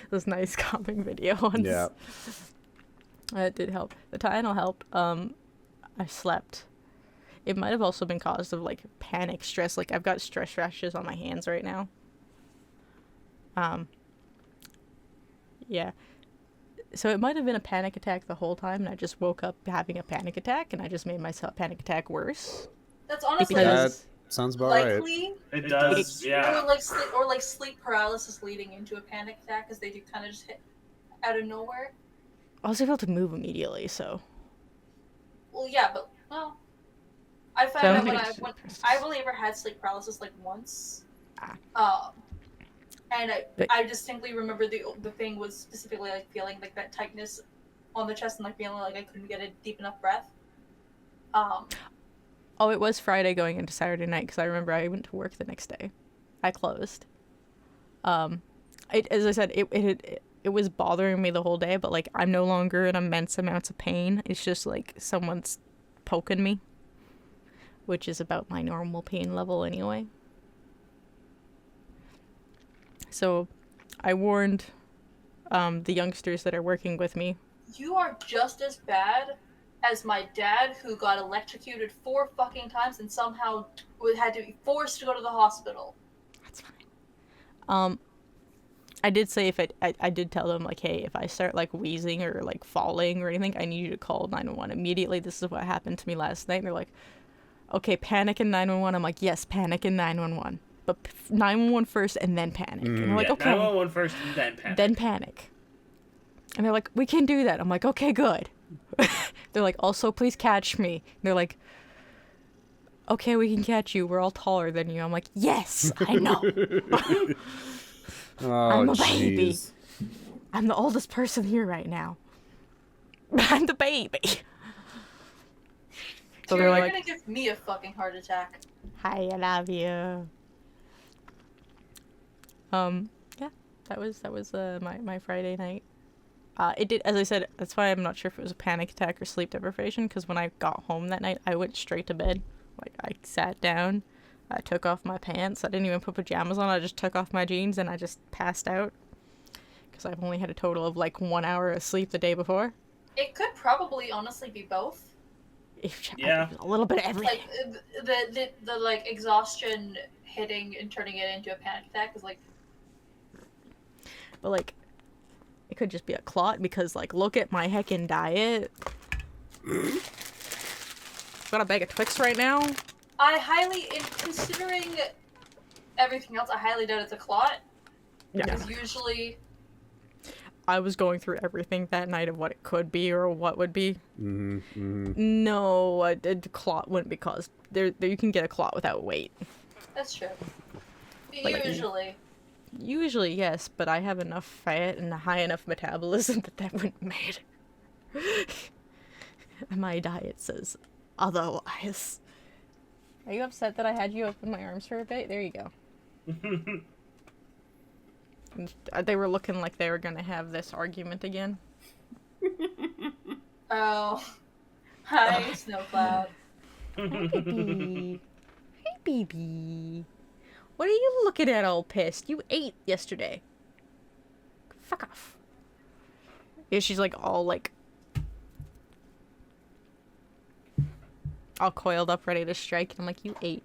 S2: Those nice calming video ones.
S1: Yeah.
S2: It did help. The Tylenol helped. I slept. It might have also been caused of like panic, stress. Like I've got stress rashes on my hands right now. Yeah. So it might have been a panic attack the whole time, and I just woke up having a panic attack, and I just made myself panic attack worse.
S4: That's honestly
S1: That sounds about right.
S4: likely.
S3: It does, yeah.
S4: Or like sleep paralysis leading into a panic attack, because they do kind of just hit out of nowhere.
S2: I was able to move immediately, so.
S4: Well, yeah, but well, I found out when I've only ever had sleep paralysis like once. And I distinctly remember the thing was specifically like feeling like that tightness on the chest and like feeling like I couldn't get a deep enough breath.
S2: Oh, it was Friday going into Saturday night, because I remember I went to work the next day. I closed. As I said, it was bothering me the whole day, but like I'm no longer in immense amounts of pain. It's just like someone's poking me, which is about my normal pain level anyway. So I warned the youngsters that are working with me.
S4: You are just as bad as my dad, who got electrocuted 4 fucking times and somehow had to be forced to go to the hospital.
S2: That's fine. I did say I did tell them, like, hey, if I start like wheezing or like falling or anything, I need you to call 911 immediately. This is what happened to me last night. And they're like, okay, panic in 911. I'm like, yes, panic in 911. But 911 first and then panic. And they're like, okay.
S3: 911 first and then panic.
S2: Then panic. And they're like, we can do that. I'm like, okay, good. They're like, also, please catch me. And they're like, okay, we can catch you. We're all taller than you. I'm like, yes, I know. I'm a baby.
S1: Geez.
S2: I'm the oldest person here right now. I'm the baby. So
S4: You're
S2: they're like,
S4: gonna give me a fucking heart attack.
S2: hi, I love you. Yeah, that was my Friday night. It did, as I said, that's why I'm not sure if it was a panic attack or sleep deprivation, because when I got home that night, I went straight to bed. Like, I sat down, I took off my pants, I didn't even put pajamas on, I just took off my jeans and I just passed out. Because I've only had a total of like 1 hour of sleep the day before.
S4: It could probably honestly be both.
S3: Yeah.
S2: A little bit of everything.
S4: Like, the like exhaustion hitting and turning it into a panic attack is like...
S2: But like, it could just be a clot, because like, look at my heckin' diet. Got a bag of Twix right now.
S4: Considering everything else, I highly doubt it's a clot.
S2: Yeah.
S4: Because usually...
S2: I was going through everything that night of what it could be or what would be.
S1: Mm-hmm, mm-hmm.
S2: No, a clot wouldn't be caused. There you can get a clot without weight.
S4: That's true.
S2: Like, Usually, yes, but I have enough fat and a high enough metabolism that wouldn't matter. My diet says otherwise. Are you upset that I had you open my arms for a bit? There you go. They were looking like they were gonna have this argument again.
S4: Oh. Hi, Snowcloud.
S2: Hi, baby. Hey, baby. What are you looking at all pissed? You ate yesterday. Fuck off. Yeah, she's like all like... all coiled up, ready to strike. And I'm like, you ate.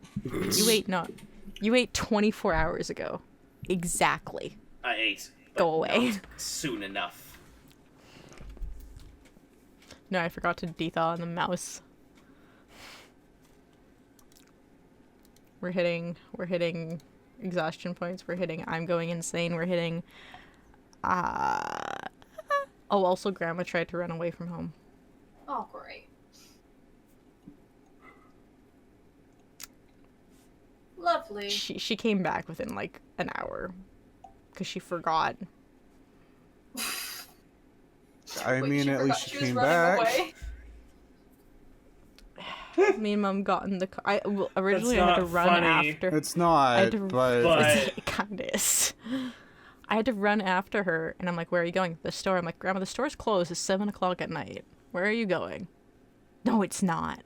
S2: You ate 24 hours ago. Exactly.
S3: I ate.
S2: Go away.
S3: Not soon enough.
S2: No, I forgot to dethaw on the mouse. We're hitting exhaustion points. We're hitting I'm going insane. We're hitting oh, also Grandma tried to run away from home.
S4: Oh, great. Lovely.
S2: She came back within like an hour because she forgot.
S1: I mean, at least she came back.
S4: Away?
S2: Me and Mom got in the car. Originally
S3: That's
S2: I had to
S3: not
S2: run
S3: funny.
S2: after.
S1: It's not, but
S2: It kind of is. I had to run after her, and I'm like, "Where are you going?" The store. I'm like, "Grandma, the store's closed. It's 7 o'clock at night. Where are you going?" No, it's not.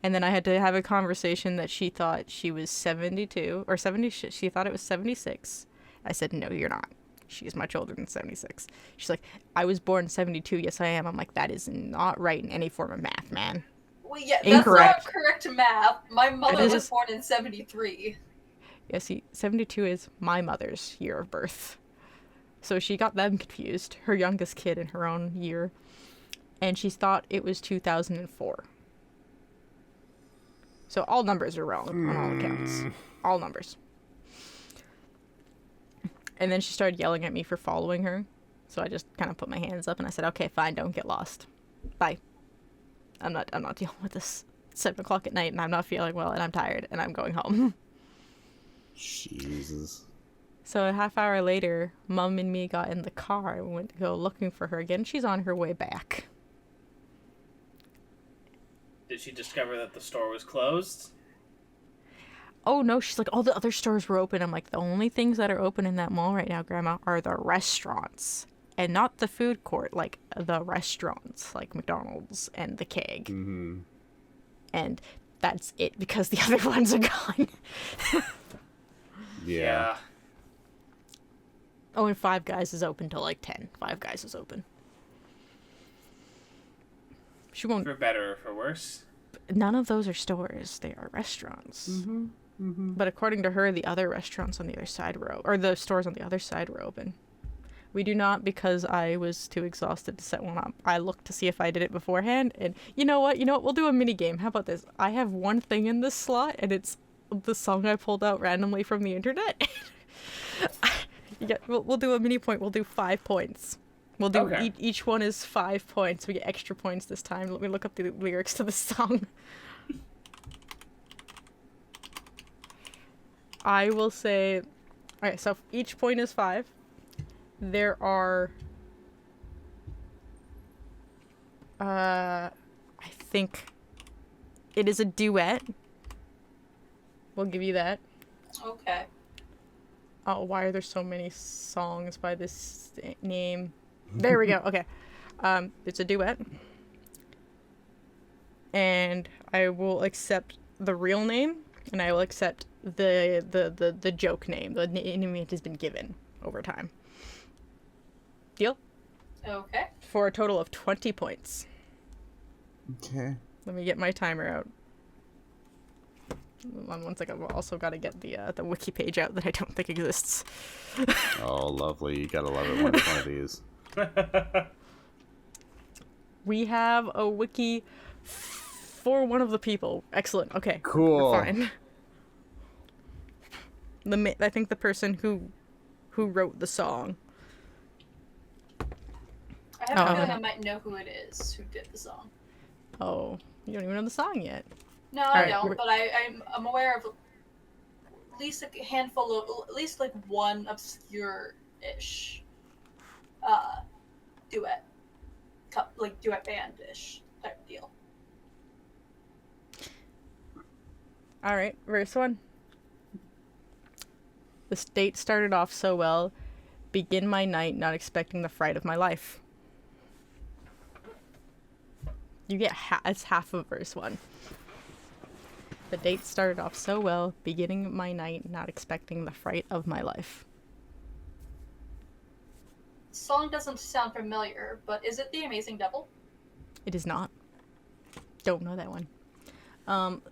S2: And then I had to have a conversation that she thought she was 72 or 70. She thought it was 76. I said, "No, you're not. She's much older than 76." She's like, "I was born 72. Yes, I am." I'm like, "That is not right in any form of math, man."
S4: Well, yeah,
S2: Incorrect.
S4: that's not correct math. My mother
S2: It
S4: was
S2: is.
S4: born in 73.
S2: Yeah, see, 72 is my mother's year of birth. So she got them confused, her youngest kid in her own year. And she thought it was 2004. So all numbers are wrong on all accounts. All numbers. And then she started yelling at me for following her. So I just kind of put my hands up and I said, "Okay, fine, don't get lost. Bye. I'm not dealing with this. It's 7 o'clock at night and I'm not feeling well and I'm tired and I'm going home."
S1: Jesus.
S2: So a half hour later, Mum and me got in the car and went to go looking for her again. She's on her way back.
S3: Did she discover that the store was closed?
S2: Oh no, she's like, all the other stores were open. I'm like, the only things that are open in that mall right now, Grandma, are the restaurants. And not the food court, like the restaurants, like McDonald's and the Keg.
S1: Mm-hmm.
S2: And that's it, because the other ones are gone.
S1: Yeah.
S2: Oh, and Five Guys is open till like 10. Five Guys is open. She won't.
S3: For better or for worse?
S2: None of those are stores. They are restaurants.
S1: Mm-hmm. Mm-hmm.
S2: But according to her, the other restaurants on the other side were or the stores on the other side were open. We do not, because I was too exhausted to set one up. I looked to see if I did it beforehand, and you know what? We'll do a mini game. How about this? I have one thing in this slot, and it's the song I pulled out randomly from the internet. Yeah, we'll do a mini point. We'll do 5 points. We'll do
S3: Okay.
S2: each one is 5 points. We get extra points this time. Let me look up the lyrics to the song. I will say, alright, so each point is 5. There are, I think it is a duet. We'll give you that.
S4: Okay.
S2: Oh, why are there so many songs by this name? There we go. Okay. It's a duet. And I will accept the real name, and I will accept the joke name. The name it has been given over time. Deal?
S4: Okay.
S2: For a total of 20 points.
S1: Okay.
S2: Let me get my timer out. Hold on one second. I've also got to get the wiki page out that I don't think exists.
S1: Oh, lovely. You gotta love it when it's one of these.
S2: We have a wiki for one of the people. Excellent. Okay.
S1: Cool.
S2: We're fine. I think the person who wrote the song.
S4: I have a feeling I might know who it is who did the song.
S2: Oh, you don't even know the song yet.
S4: No,
S2: All
S4: I
S2: right,
S4: don't, but I'm aware of at least a handful of, at least like one obscure-ish duet, like duet band-ish type deal.
S2: All right, verse 1. This date started off so well. Begin my night, not expecting the fright of my life. You get it's half of verse 1. The date started off so well, beginning my night, not expecting the fright of my life.
S4: The song doesn't sound familiar, but is it The Amazing Devil?
S2: It is not. Don't know that one.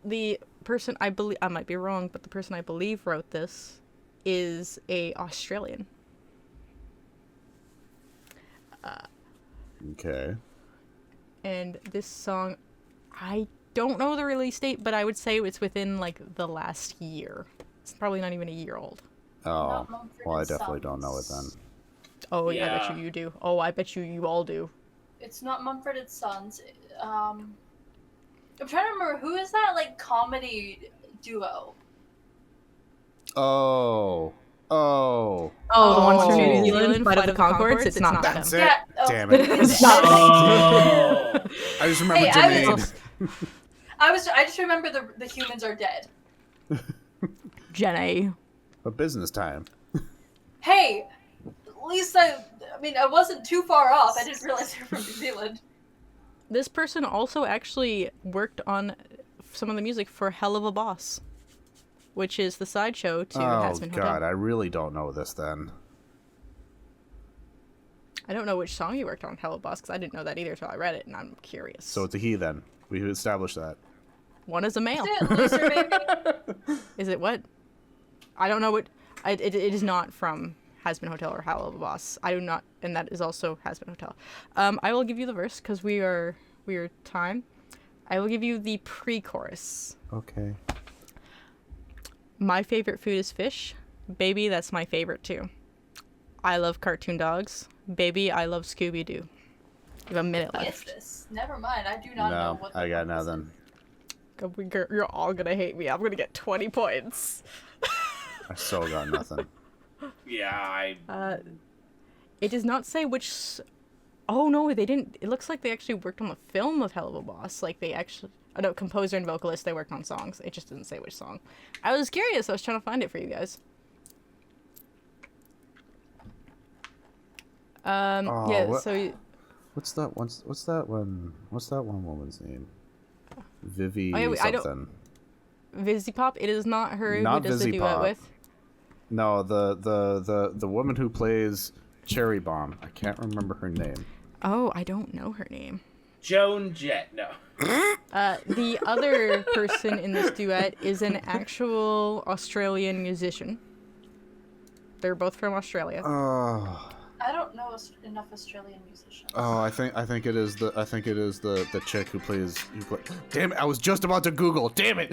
S2: The person I believe, I might be wrong, but the person I believe wrote this is a Australian.
S1: Okay.
S2: And this song, I don't know the release date, but I would say it's within like the last year. It's probably not even a year old.
S1: Oh,
S4: Not Mumford
S1: well, I
S4: and
S1: definitely don't know it
S4: Sons.
S1: then.
S2: Oh, yeah, I
S3: Yeah.
S2: bet you do. Oh, I bet you all do.
S4: It's not Mumford and Sons. I'm trying to remember, who is that like comedy duo?
S1: Oh. Oh.
S2: Oh, the ones from
S1: Oh.
S2: New Zealand, Flight of the Conchords? It's not them.
S1: That's it.
S4: Yeah, oh.
S1: Damn it.
S3: Oh!
S1: I just remembered
S4: Hey,
S1: Jermaine.
S4: I just remember the humans are dead.
S2: Jenny.
S1: A business time.
S4: Hey, at least I wasn't too far off. I didn't realize they were from New Zealand.
S2: This person also actually worked on some of the music for Hell of a Boss, which is the sideshow to
S1: Oh
S2: Hazbin
S1: god,
S2: Hotel.
S1: I really don't know this then.
S2: I don't know which song he worked on Hell of a Boss because I didn't know that either until I read it, and I'm curious.
S1: So it's a he then. We established that.
S2: One is a male.
S4: Is it Looser Baby?
S2: Is it what? I don't know what. It is not from Hazbin Hotel or Hell of a Boss. I do not, and that is also Hazbin Hotel. I will give you the verse because we are time. I will give you the pre-chorus.
S1: Okay.
S2: My favorite food is fish. Baby, that's my favorite too. I love cartoon dogs. Baby, I love Scooby-Doo. You have a minute
S4: What is
S2: left.
S4: this? Never mind. I do not know
S1: No,
S4: what.
S1: I got nothing.
S2: You're all gonna hate me. I'm gonna get 20 points.
S1: I still got nothing.
S3: Yeah,
S2: It does not say which. Oh no, they didn't. It looks like they actually worked on the film of Hell of a Boss. Like they actually. Oh no, composer and vocalist. They worked on songs. It just didn't say which song. I was curious. I was trying to find it for you guys.
S1: Oh,
S2: Yeah.
S1: what-
S2: So.
S1: What's that one? What's that one woman's name? Vivi
S2: Oh, yeah, I don't-
S1: something.
S2: Vizzy-Pop. It is not her
S1: Not
S2: who does the duet
S1: Vizzy-Pop.
S2: with.
S1: No, the woman who plays Cherry Bomb. I can't remember her name.
S2: Oh, I don't know her name.
S3: Joan Jett. No.
S2: The other person in this duet is an actual Australian musician. They're both from Australia.
S1: Oh,
S4: I don't know enough Australian musicians.
S1: I think it is the chick who plays. Damn it! I was just about to Google. Damn it!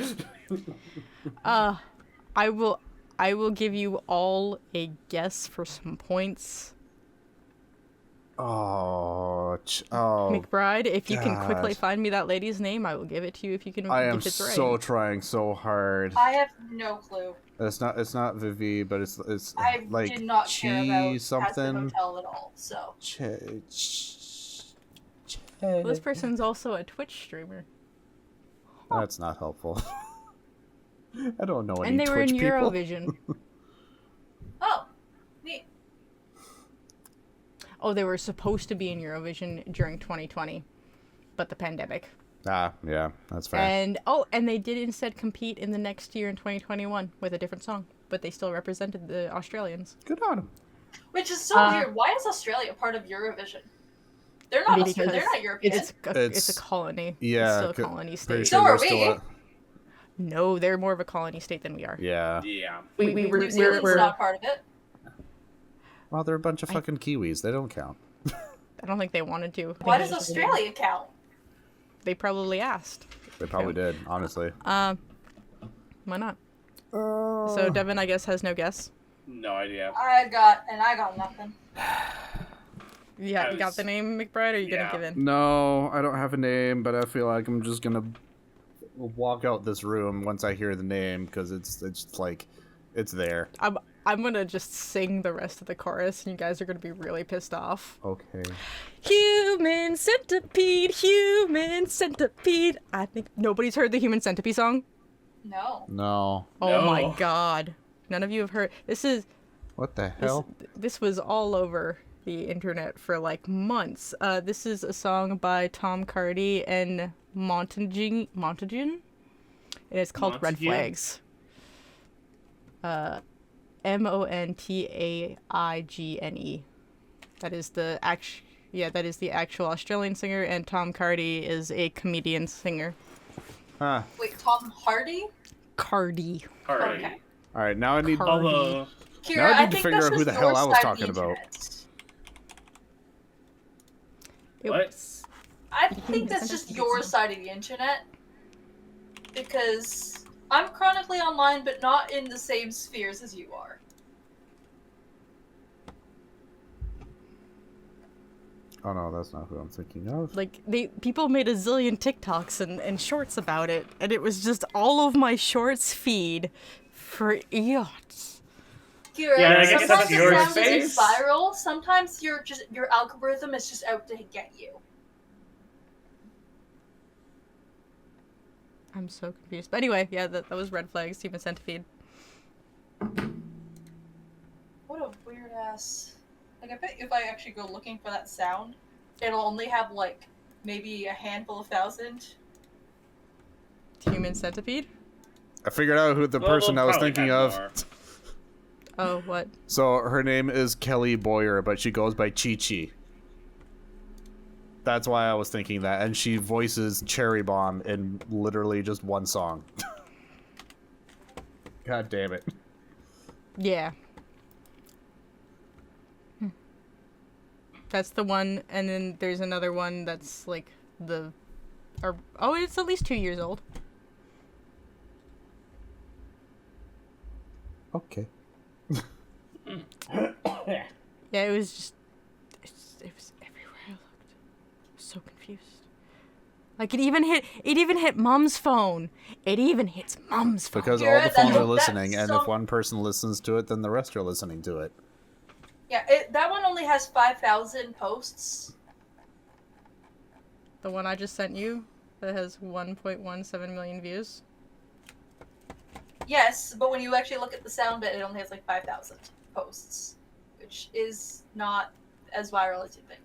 S2: I will give you all a guess for some points.
S1: Oh,
S2: McBride, if you can quickly
S1: gosh.
S2: find me that lady's name, I will give it to you if you can.
S1: I am
S2: if it's right.
S1: so trying so hard.
S4: I have no clue.
S1: It's not Vivi, but it's
S4: I
S1: like
S4: did not care about
S1: Chi something.
S4: Hazbin Hotel at all. So
S2: Well, this person's also a Twitch streamer,
S1: That's not helpful. I don't know any
S2: and they were
S1: Twitch
S2: in
S1: people.
S2: Eurovision.
S4: oh, neat.
S2: Oh, they were supposed to be in Eurovision during 2020, but the pandemic.
S1: Ah, yeah, that's fair.
S2: And they did instead compete in the next year in 2021 with a different song, but they still represented the Australians.
S1: Good on him.
S4: Which is so weird. Why is Australia part of Eurovision? They're not.
S2: Because
S4: They're not European.
S2: It's a colony.
S1: Yeah,
S2: it's still a colony
S1: pretty
S2: state.
S4: So are
S1: they're still
S4: we.
S1: a-
S2: No, they're more of a colony state than we are.
S1: Yeah.
S3: Yeah.
S4: New Zealand's not part of it.
S1: Well, they're a bunch of fucking Kiwis. They don't count.
S2: I don't think they wanted to.
S4: Why does Australia count?
S2: They probably asked.
S1: They probably did, honestly.
S2: Why not? So Devin, I guess, has no guess.
S3: No idea.
S4: I got nothing.
S2: Yeah, you got
S3: was-
S2: the name, McBride, or are you
S3: Yeah.
S2: gonna give in?
S1: No, I don't have a name, but I feel like I'm just gonna walk out this room once I hear the name because it's like it's there.
S2: I'm gonna just sing the rest of the chorus, and you guys are gonna be really pissed off.
S1: Okay.
S2: Human centipede, human centipede. I think nobody's heard the Human Centipede song.
S4: No.
S1: No.
S2: Oh
S3: No.
S2: my god. None of you have heard.
S1: What the hell?
S2: This was all over the internet for like months. This is a song by Tom Cardy and Montague. And it's called Red
S3: Montague?
S2: Flags. Montaigne. That is the actual Australian singer, and Tom Cardy is a comedian singer.
S1: Ah.
S4: Wait, Tom Hardy?
S2: Cardy.
S3: All right.
S4: Okay.
S1: All right. Now I need.
S2: Cardi.
S3: Although,
S4: Kira,
S1: Now I need to
S4: think
S1: figure
S4: that's
S1: out who
S4: just
S1: the hell
S4: your
S1: I was
S4: side of the
S1: talking about.
S4: internet.
S3: What?
S4: I think that's just your side of the internet. Because I'm chronically online, but not in the same spheres as you are.
S1: Oh no, that's not who I'm thinking of.
S2: Like people made a zillion TikToks and shorts about it, and it was just all of my shorts feed for eons.
S4: Kira,
S3: Yeah, I guess
S4: sometimes
S3: that's
S4: it
S3: your
S4: sounds
S3: space.
S4: viral. Sometimes your algorithm is just out to get you.
S2: I'm so confused. But anyway, yeah, that was Red Flags, Human Centipede.
S4: What a weird ass. Like, I bet if I actually go looking for that sound, it'll only have, like, maybe a handful of thousand.
S2: Human Centipede?
S1: I figured out who the person I was thinking of.
S2: Oh, what?
S1: So her name is Kelly Boyer, but she goes by Chi Chi. That's why I was thinking that, and she voices Cherry Bomb in literally just one song. God damn it.
S2: Yeah. That's the one, and then there's another one that's like it's at least 2 years old.
S1: Okay.
S2: Yeah, it was everywhere I looked. I was so confused. Like it even hit Mom's phone. It even hits Mom's phone.
S1: Because all the phones are listening, and if one person listens to it, then the rest are listening to it.
S4: Yeah, that one only has 5,000 posts.
S2: The one I just sent you that has 1.17 million views.
S4: Yes, but when you actually look at the sound bit, it only has like 5,000 posts, which is not as viral as you think.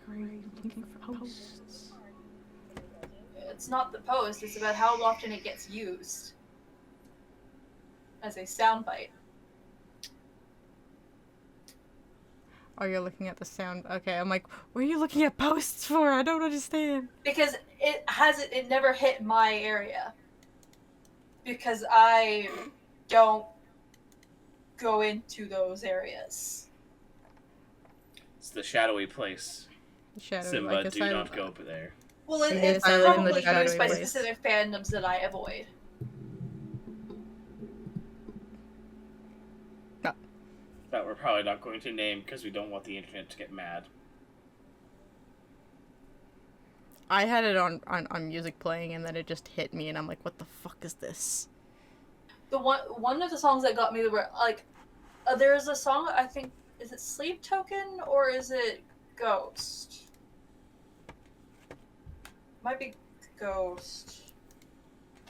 S2: Where are you looking for posts?
S4: It's not the post, it's about how often it gets used as a soundbite.
S2: Oh, you're looking at the sound. Okay, I'm like, what are you looking at posts for? I don't understand.
S4: Because it never hit my area. Because I don't go into those areas.
S3: It's the shadowy place.
S2: Shadow.
S3: Simba, do not go over there.
S4: Well,
S2: I
S4: it's
S2: guess I live in the
S4: probably
S2: shadowy
S4: used by
S2: place.
S4: specific fandoms that I avoid.
S3: That we're probably not going to name because we don't want the internet to get mad.
S2: I had it on music playing, and then it just hit me, and I'm like, what the fuck is this?
S4: The one of the songs that got me were like, there's a song, I think, is it Sleep Token or is it Ghost? Might be Ghost.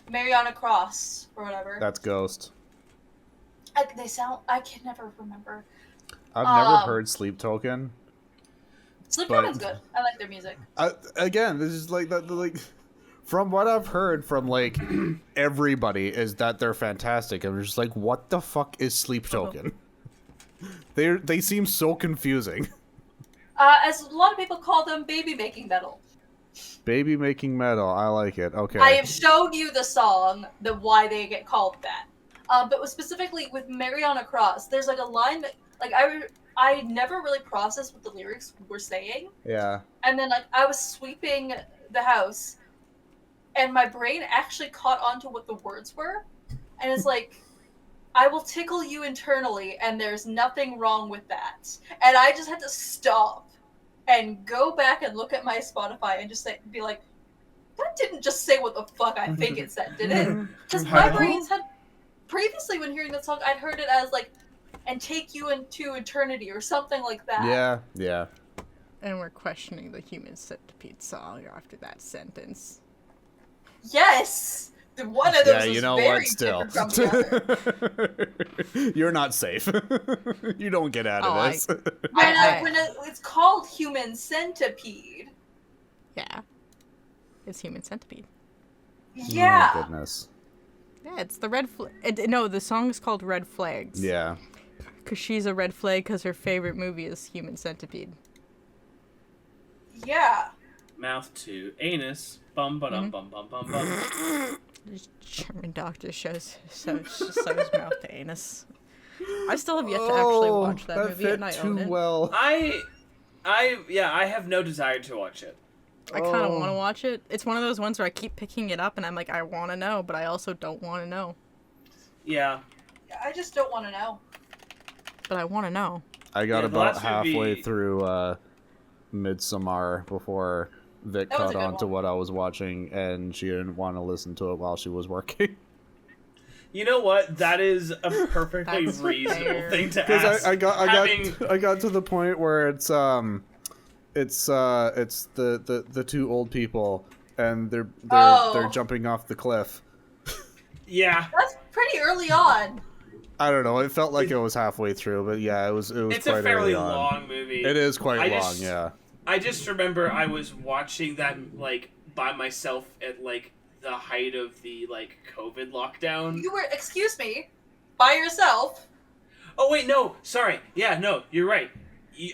S4: Mariana Cross or whatever.
S1: That's Ghost.
S4: I can never remember.
S1: I've never heard Sleep Token.
S4: Sleep Token's good. I like their music.
S1: Again, this is like that. Like, from what I've heard from like everybody, is that they're fantastic. I'm just like, what the fuck is Sleep Token? They seem so confusing.
S4: As a lot of people call them baby making metal.
S1: Baby making metal. I like it. Okay.
S4: I have shown you the song, why they get called that. But specifically with Mariana Cross, there's like a line that like I never really processed what the lyrics were saying.
S1: Yeah.
S4: And then like I was sweeping the house, and my brain actually caught on to what the words were, and it's like, I will tickle you internally, and there's nothing wrong with that. And I just had to stop and go back and look at my Spotify and just be like, that didn't just say what the fuck I think it said, did it? Because my brains had previously, when hearing that song, I'd heard it as like, and take you into eternity or something like that.
S1: Yeah, yeah.
S2: And we're questioning the Human Centipede song after that sentence.
S4: Yes! One of those
S1: you
S4: is
S1: know
S4: very
S1: what, still.
S4: different from the other.
S1: You're not safe. You don't get out of this.
S4: When it's called Human Centipede.
S2: Yeah. It's Human Centipede.
S4: Yeah.
S1: Oh, my goodness.
S2: Yeah, it's the red flag. No, the song is called Red Flags.
S1: Yeah.
S2: Because she's a red flag because her favorite movie is Human Centipede.
S4: Yeah.
S3: Mouth to anus. Bum ba dum bum bum bum bum.
S2: German doctor sews mouth to anus. I still have yet to actually watch that movie,
S1: fit
S2: and I
S1: too
S2: own it.
S1: well.
S3: I have no desire to watch it.
S2: I kind of want to watch it. It's one of those ones where I keep picking it up, and I'm like, I want to know, but I also don't want to know.
S3: Yeah.
S4: I just don't want to know.
S2: But I want to know.
S1: I got
S3: the
S1: about
S3: last
S1: halfway
S3: movie-
S1: through Midsommar before Vic
S4: That was
S1: caught
S4: a good
S1: on to
S4: one.
S1: what I was watching, and she didn't want to listen to it while she was working.
S3: You know what? That is a perfectly
S2: That's
S3: reasonable
S2: fair.
S3: thing to
S1: Because
S3: ask.
S1: I got to the point where it's the two old people, and they're
S4: Oh.
S1: jumping off the cliff.
S3: Yeah.
S4: That's pretty early on.
S1: I don't know. It felt like it was halfway through, but yeah, it was
S3: It's
S1: quite
S3: a fairly
S1: early on.
S3: long movie.
S1: It is quite
S3: I
S1: long,
S3: just-
S1: yeah.
S3: I just remember I was watching that like by myself at like the height of the like COVID lockdown.
S4: You were, excuse me, by yourself.
S3: Oh wait, no, sorry. Yeah, no, you're right.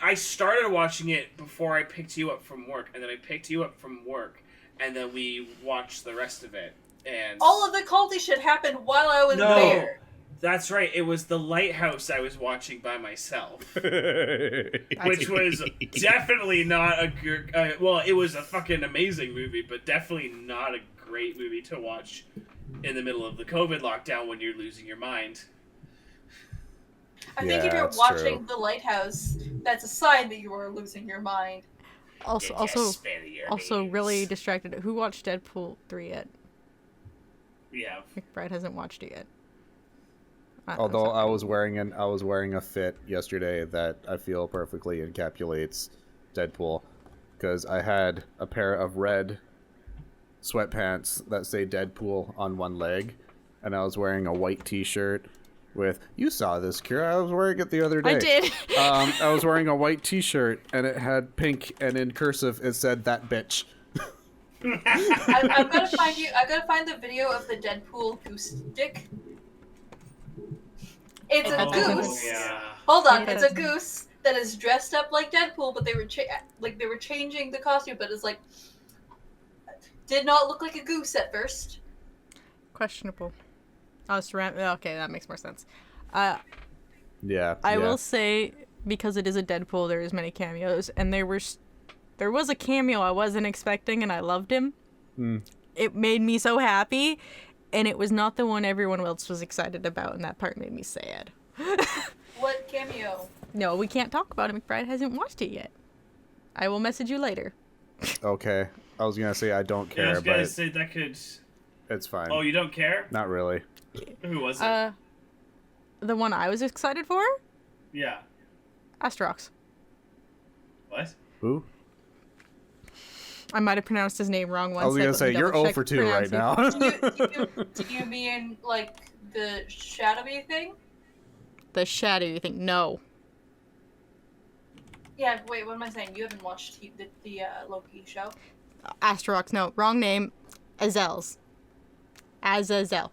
S3: I started watching it before I picked you up from work, and then I picked you up from work, and then we watched the rest of it. And
S4: All of the culty shit happened while I was
S3: No.
S4: there.
S3: That's right. It was The Lighthouse I was watching by myself, which was definitely not a good. Well, it was a fucking amazing movie, but definitely not a great movie to watch in the middle of the COVID lockdown when you're losing your mind.
S4: I think if
S1: Yeah,
S4: you're
S1: that's
S4: watching
S1: true.
S4: The Lighthouse, that's a sign that you are losing your mind.
S2: Also,
S3: It just spin your
S2: also
S3: knees.
S2: really distracted. Who watched Deadpool 3 yet?
S3: Yeah.
S2: McBride hasn't watched it yet.
S1: Although I was wearing a fit yesterday that I feel perfectly encapsulates Deadpool, because I had a pair of red sweatpants that say Deadpool on one leg, and I was wearing a white T-shirt with, you saw this, Kira, I was wearing it the other day.
S2: I did.
S1: I was wearing a white T-shirt, and it had pink, and in cursive it said, that bitch.
S4: I'm gonna find you. I'm gonna find the video of the Deadpool goose dick. It's a
S2: Oh,
S4: goose.
S3: Yeah.
S4: Hold on,
S2: Yeah.
S4: it's a goose that is dressed up like Deadpool, but they were changing the costume, but it's like did not look like a goose at first.
S2: Questionable. Okay, that makes more sense.
S1: Yeah.
S2: I will say, because it is a Deadpool, there is many cameos, and there was a cameo I wasn't expecting, and I loved him. It made me so happy, and it was not the one everyone else was excited about, and that part made me sad.
S4: What cameo?
S2: No, we can't talk about it. McBride hasn't watched it yet. I will message you later.
S1: Okay. I was gonna say I don't
S3: Yeah, I
S1: care,
S3: was gonna
S1: but
S3: say that could.
S1: it's fine.
S3: Oh, you don't care?
S1: Not really.
S3: Who was it?
S2: The one I was excited for?
S3: Yeah.
S2: Astrox.
S3: What?
S1: Who?
S2: I might have pronounced his name wrong once.
S1: I was gonna
S2: let
S1: say,
S2: me
S1: you're 0
S2: double-check
S1: for 2 right now.
S4: Do you mean like the shadowy thing?
S2: The shadowy thing. No.
S4: Yeah. Wait. What am I saying? You haven't watched the Loki show?
S2: Astrox. No. Wrong name. Azel's. Azazel.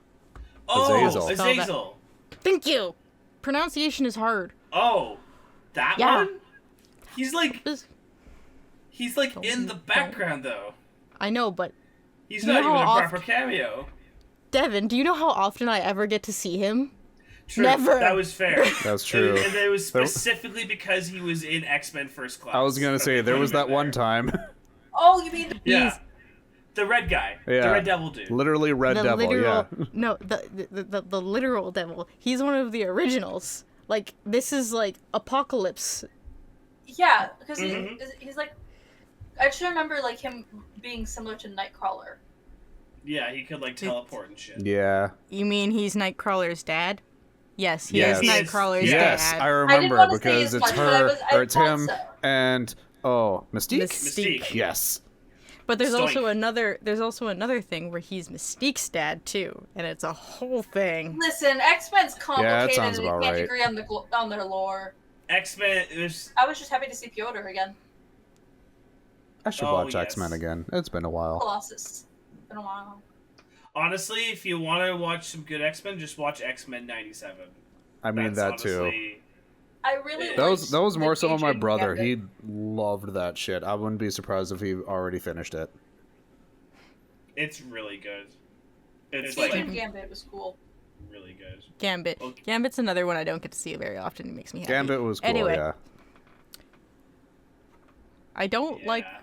S3: Oh,
S1: Azazel.
S3: Azazel.
S2: Thank you. Pronunciation is hard.
S3: Oh, that
S2: Yeah.
S3: one? He's like in the background though.
S2: I know, but
S3: He's
S2: You
S3: not
S2: know
S3: even a
S2: how
S3: proper cameo.
S2: Devin, do you know how often I ever get to see him?
S3: True.
S2: Never.
S3: That was fair.
S1: That's true.
S3: And it was specifically because he was in X-Men First Class.
S1: I was gonna
S3: that
S1: say
S3: we
S1: there
S3: put
S1: was
S3: him in
S1: that one
S3: there.
S1: time.
S4: Oh, you mean
S3: Yeah. The red guy.
S1: Yeah.
S3: The red devil dude.
S1: Literally Red
S2: The
S1: Devil.
S2: literal,
S1: Yeah.
S2: no, the literal devil. He's one of the originals. Like, this is like Apocalypse.
S4: yeah? Because
S3: Mhm.
S4: he's like, I just remember like him being similar to Nightcrawler.
S3: Yeah, he could like teleport and shit.
S1: Yeah.
S2: You mean he's Nightcrawler's dad? Yes, he
S1: Yes.
S2: is Nightcrawler's
S1: Yes,
S2: dad.
S1: I
S4: didn't
S1: remember
S4: wanna say
S1: because
S4: as
S1: it's
S4: much, but
S1: her
S4: I
S1: or it's
S4: thought
S1: him
S4: so.
S1: and Mystique.
S3: Mystique.
S1: Yes.
S2: But there's also
S3: Stoink.
S2: another thing where he's Mystique's dad too, and it's a whole thing.
S4: Listen, X-Men's complicated
S1: sounds
S4: and we
S1: about
S4: can't
S1: right.
S4: agree on their lore.
S3: X-Men. There's
S4: I was just happy to see Piotr again.
S1: I should
S3: Oh,
S1: watch
S3: yes.
S1: X-Men again. It's been a while.
S4: Colossus. Been a while.
S3: honestly, if you want to watch some good X-Men, just watch X-Men '97.
S1: I mean
S3: That's
S1: that too.
S3: honestly-
S4: I really
S3: That
S1: That was more so my
S4: Adrian
S1: brother.
S4: Gambit.
S1: He loved that shit. I wouldn't be surprised if he already finished it.
S3: It's really good. It's
S4: Adrian
S3: like
S4: Gambit was cool.
S3: really good.
S2: Gambit.
S3: Okay.
S2: Gambit's another one I don't get to see very often. It makes me happy.
S1: Gambit was cool,
S2: Anyway,
S1: yeah.
S2: I don't like
S3: Yeah.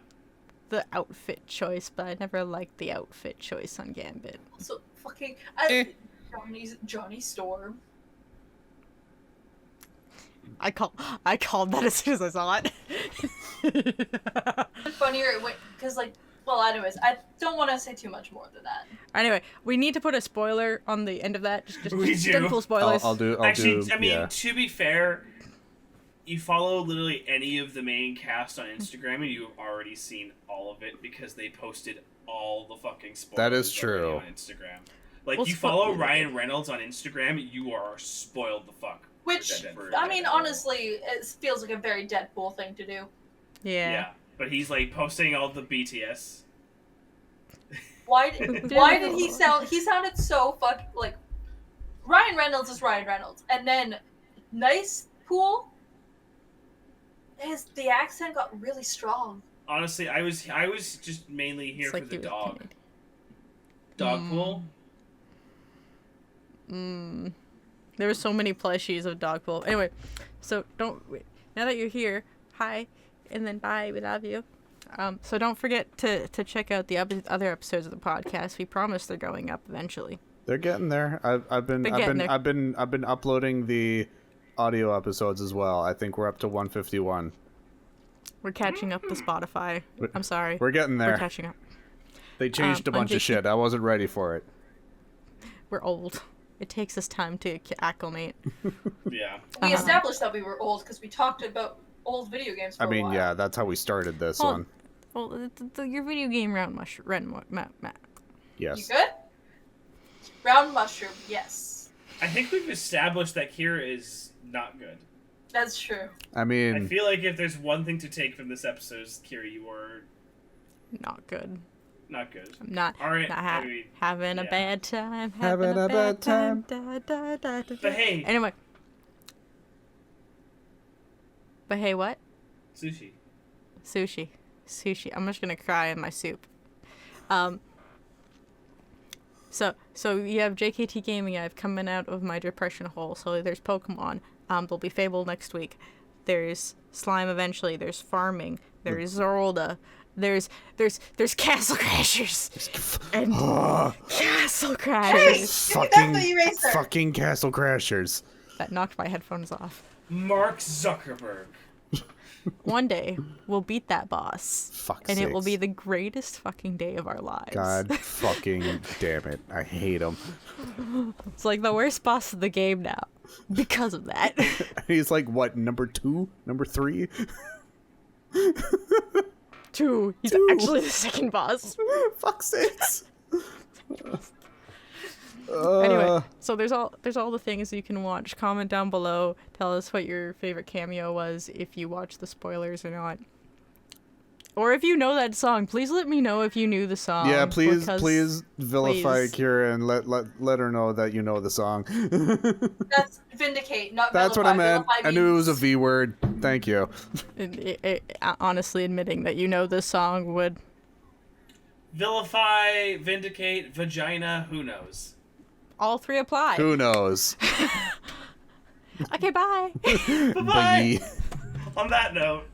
S2: the outfit choice, but I never liked the outfit choice on Gambit.
S4: So fucking
S2: Eh.
S4: Johnny Storm.
S2: I called that as soon as I saw it.
S4: Funnier because like, well, anyways, I don't want to say too much more than that.
S2: Anyway, we need to put a spoiler on the end of that. Just
S3: We do.
S2: Deadpool spoilers.
S1: I'll do.
S3: Actually, I mean,
S1: yeah.
S3: to be fair, you follow literally any of the main cast on Instagram, and you have already seen all of it because they posted all the fucking spoilers.
S1: That is true.
S3: On Instagram. Like,
S2: Well,
S3: you follow Ryan Reynolds on Instagram, you are spoiled the fuck.
S4: Which, I mean, honestly, it feels like a very Deadpool thing to do.
S3: Yeah, but he's like posting all the BTS.
S4: Why did he sound? He sounded so like Ryan Reynolds is Ryan Reynolds, and then Nice Pool. The accent got really strong.
S3: Honestly, I was just mainly here for the dog. Dogpool.
S2: There were so many plushies of Dogpool. Anyway, so now that you're here, hi, and then bye. We love you. So don't forget to check out the other episodes of the podcast. We promise they're going up eventually.
S1: They're getting there. I've been uploading the audio episodes as well. I think we're up to 151.
S2: We're catching up to Spotify. I'm sorry.
S1: We're getting there.
S2: We're catching up.
S1: They changed a bunch of shit. I wasn't ready for it.
S2: We're old. It takes us time to acclimate.
S3: Yeah.
S4: We established that we were old because we talked about old video games for a while.
S1: Yeah, that's how we started this one.
S2: Well, your video game round Matt.
S1: Yes.
S4: You good? Round mushroom, yes.
S3: I think we've established that Kira is not good.
S4: That's true.
S1: I mean,
S3: I feel like if there's one thing to take from this episode, is Kira, you are
S2: not good.
S3: Not good.
S2: I'm not.
S3: All right.
S2: Having a bad time.
S1: Having a bad time.
S3: But hey.
S2: Anyway. But hey, what?
S3: Sushi.
S2: I'm just gonna cry in my soup. So you have JKT Gaming. I've coming out of my depression hole. So there's Pokemon. There'll be Fable next week. There's Slime eventually. There's Farming. There's Zorlda. There's Castle Crashers. And Castle Crashers.
S1: Fucking Castle Crashers.
S2: That knocked my headphones off.
S3: Mark Zuckerberg.
S2: One day, we'll beat that boss.
S1: Fuck's
S2: and
S1: sakes.
S2: it will be the greatest fucking day of our lives.
S1: God fucking damn it. I hate him.
S2: It's like the worst boss of the game now. Because of that.
S1: He's like, what, number 2? Number 3?
S2: 2. He's actually the second boss.
S1: Fuck's sakes.
S2: Anyway, so there's all the things you can watch. Comment down below. Tell us what your favorite cameo was, if you watch the spoilers or not. Or if you know that song, please let me know if you knew the song.
S1: Yeah, please vilify Kira and let her know that you know the song.
S4: That's vindicate, not
S1: That's
S4: vilify.
S1: what I meant.
S4: Vilify
S1: I knew it was a V word. Thank you.
S2: Honestly, admitting that you know this song would
S3: Vilify, vindicate, vagina, who knows?
S2: all 3 apply.
S1: Who knows?
S2: Okay, bye.
S3: Bye-bye. On that note.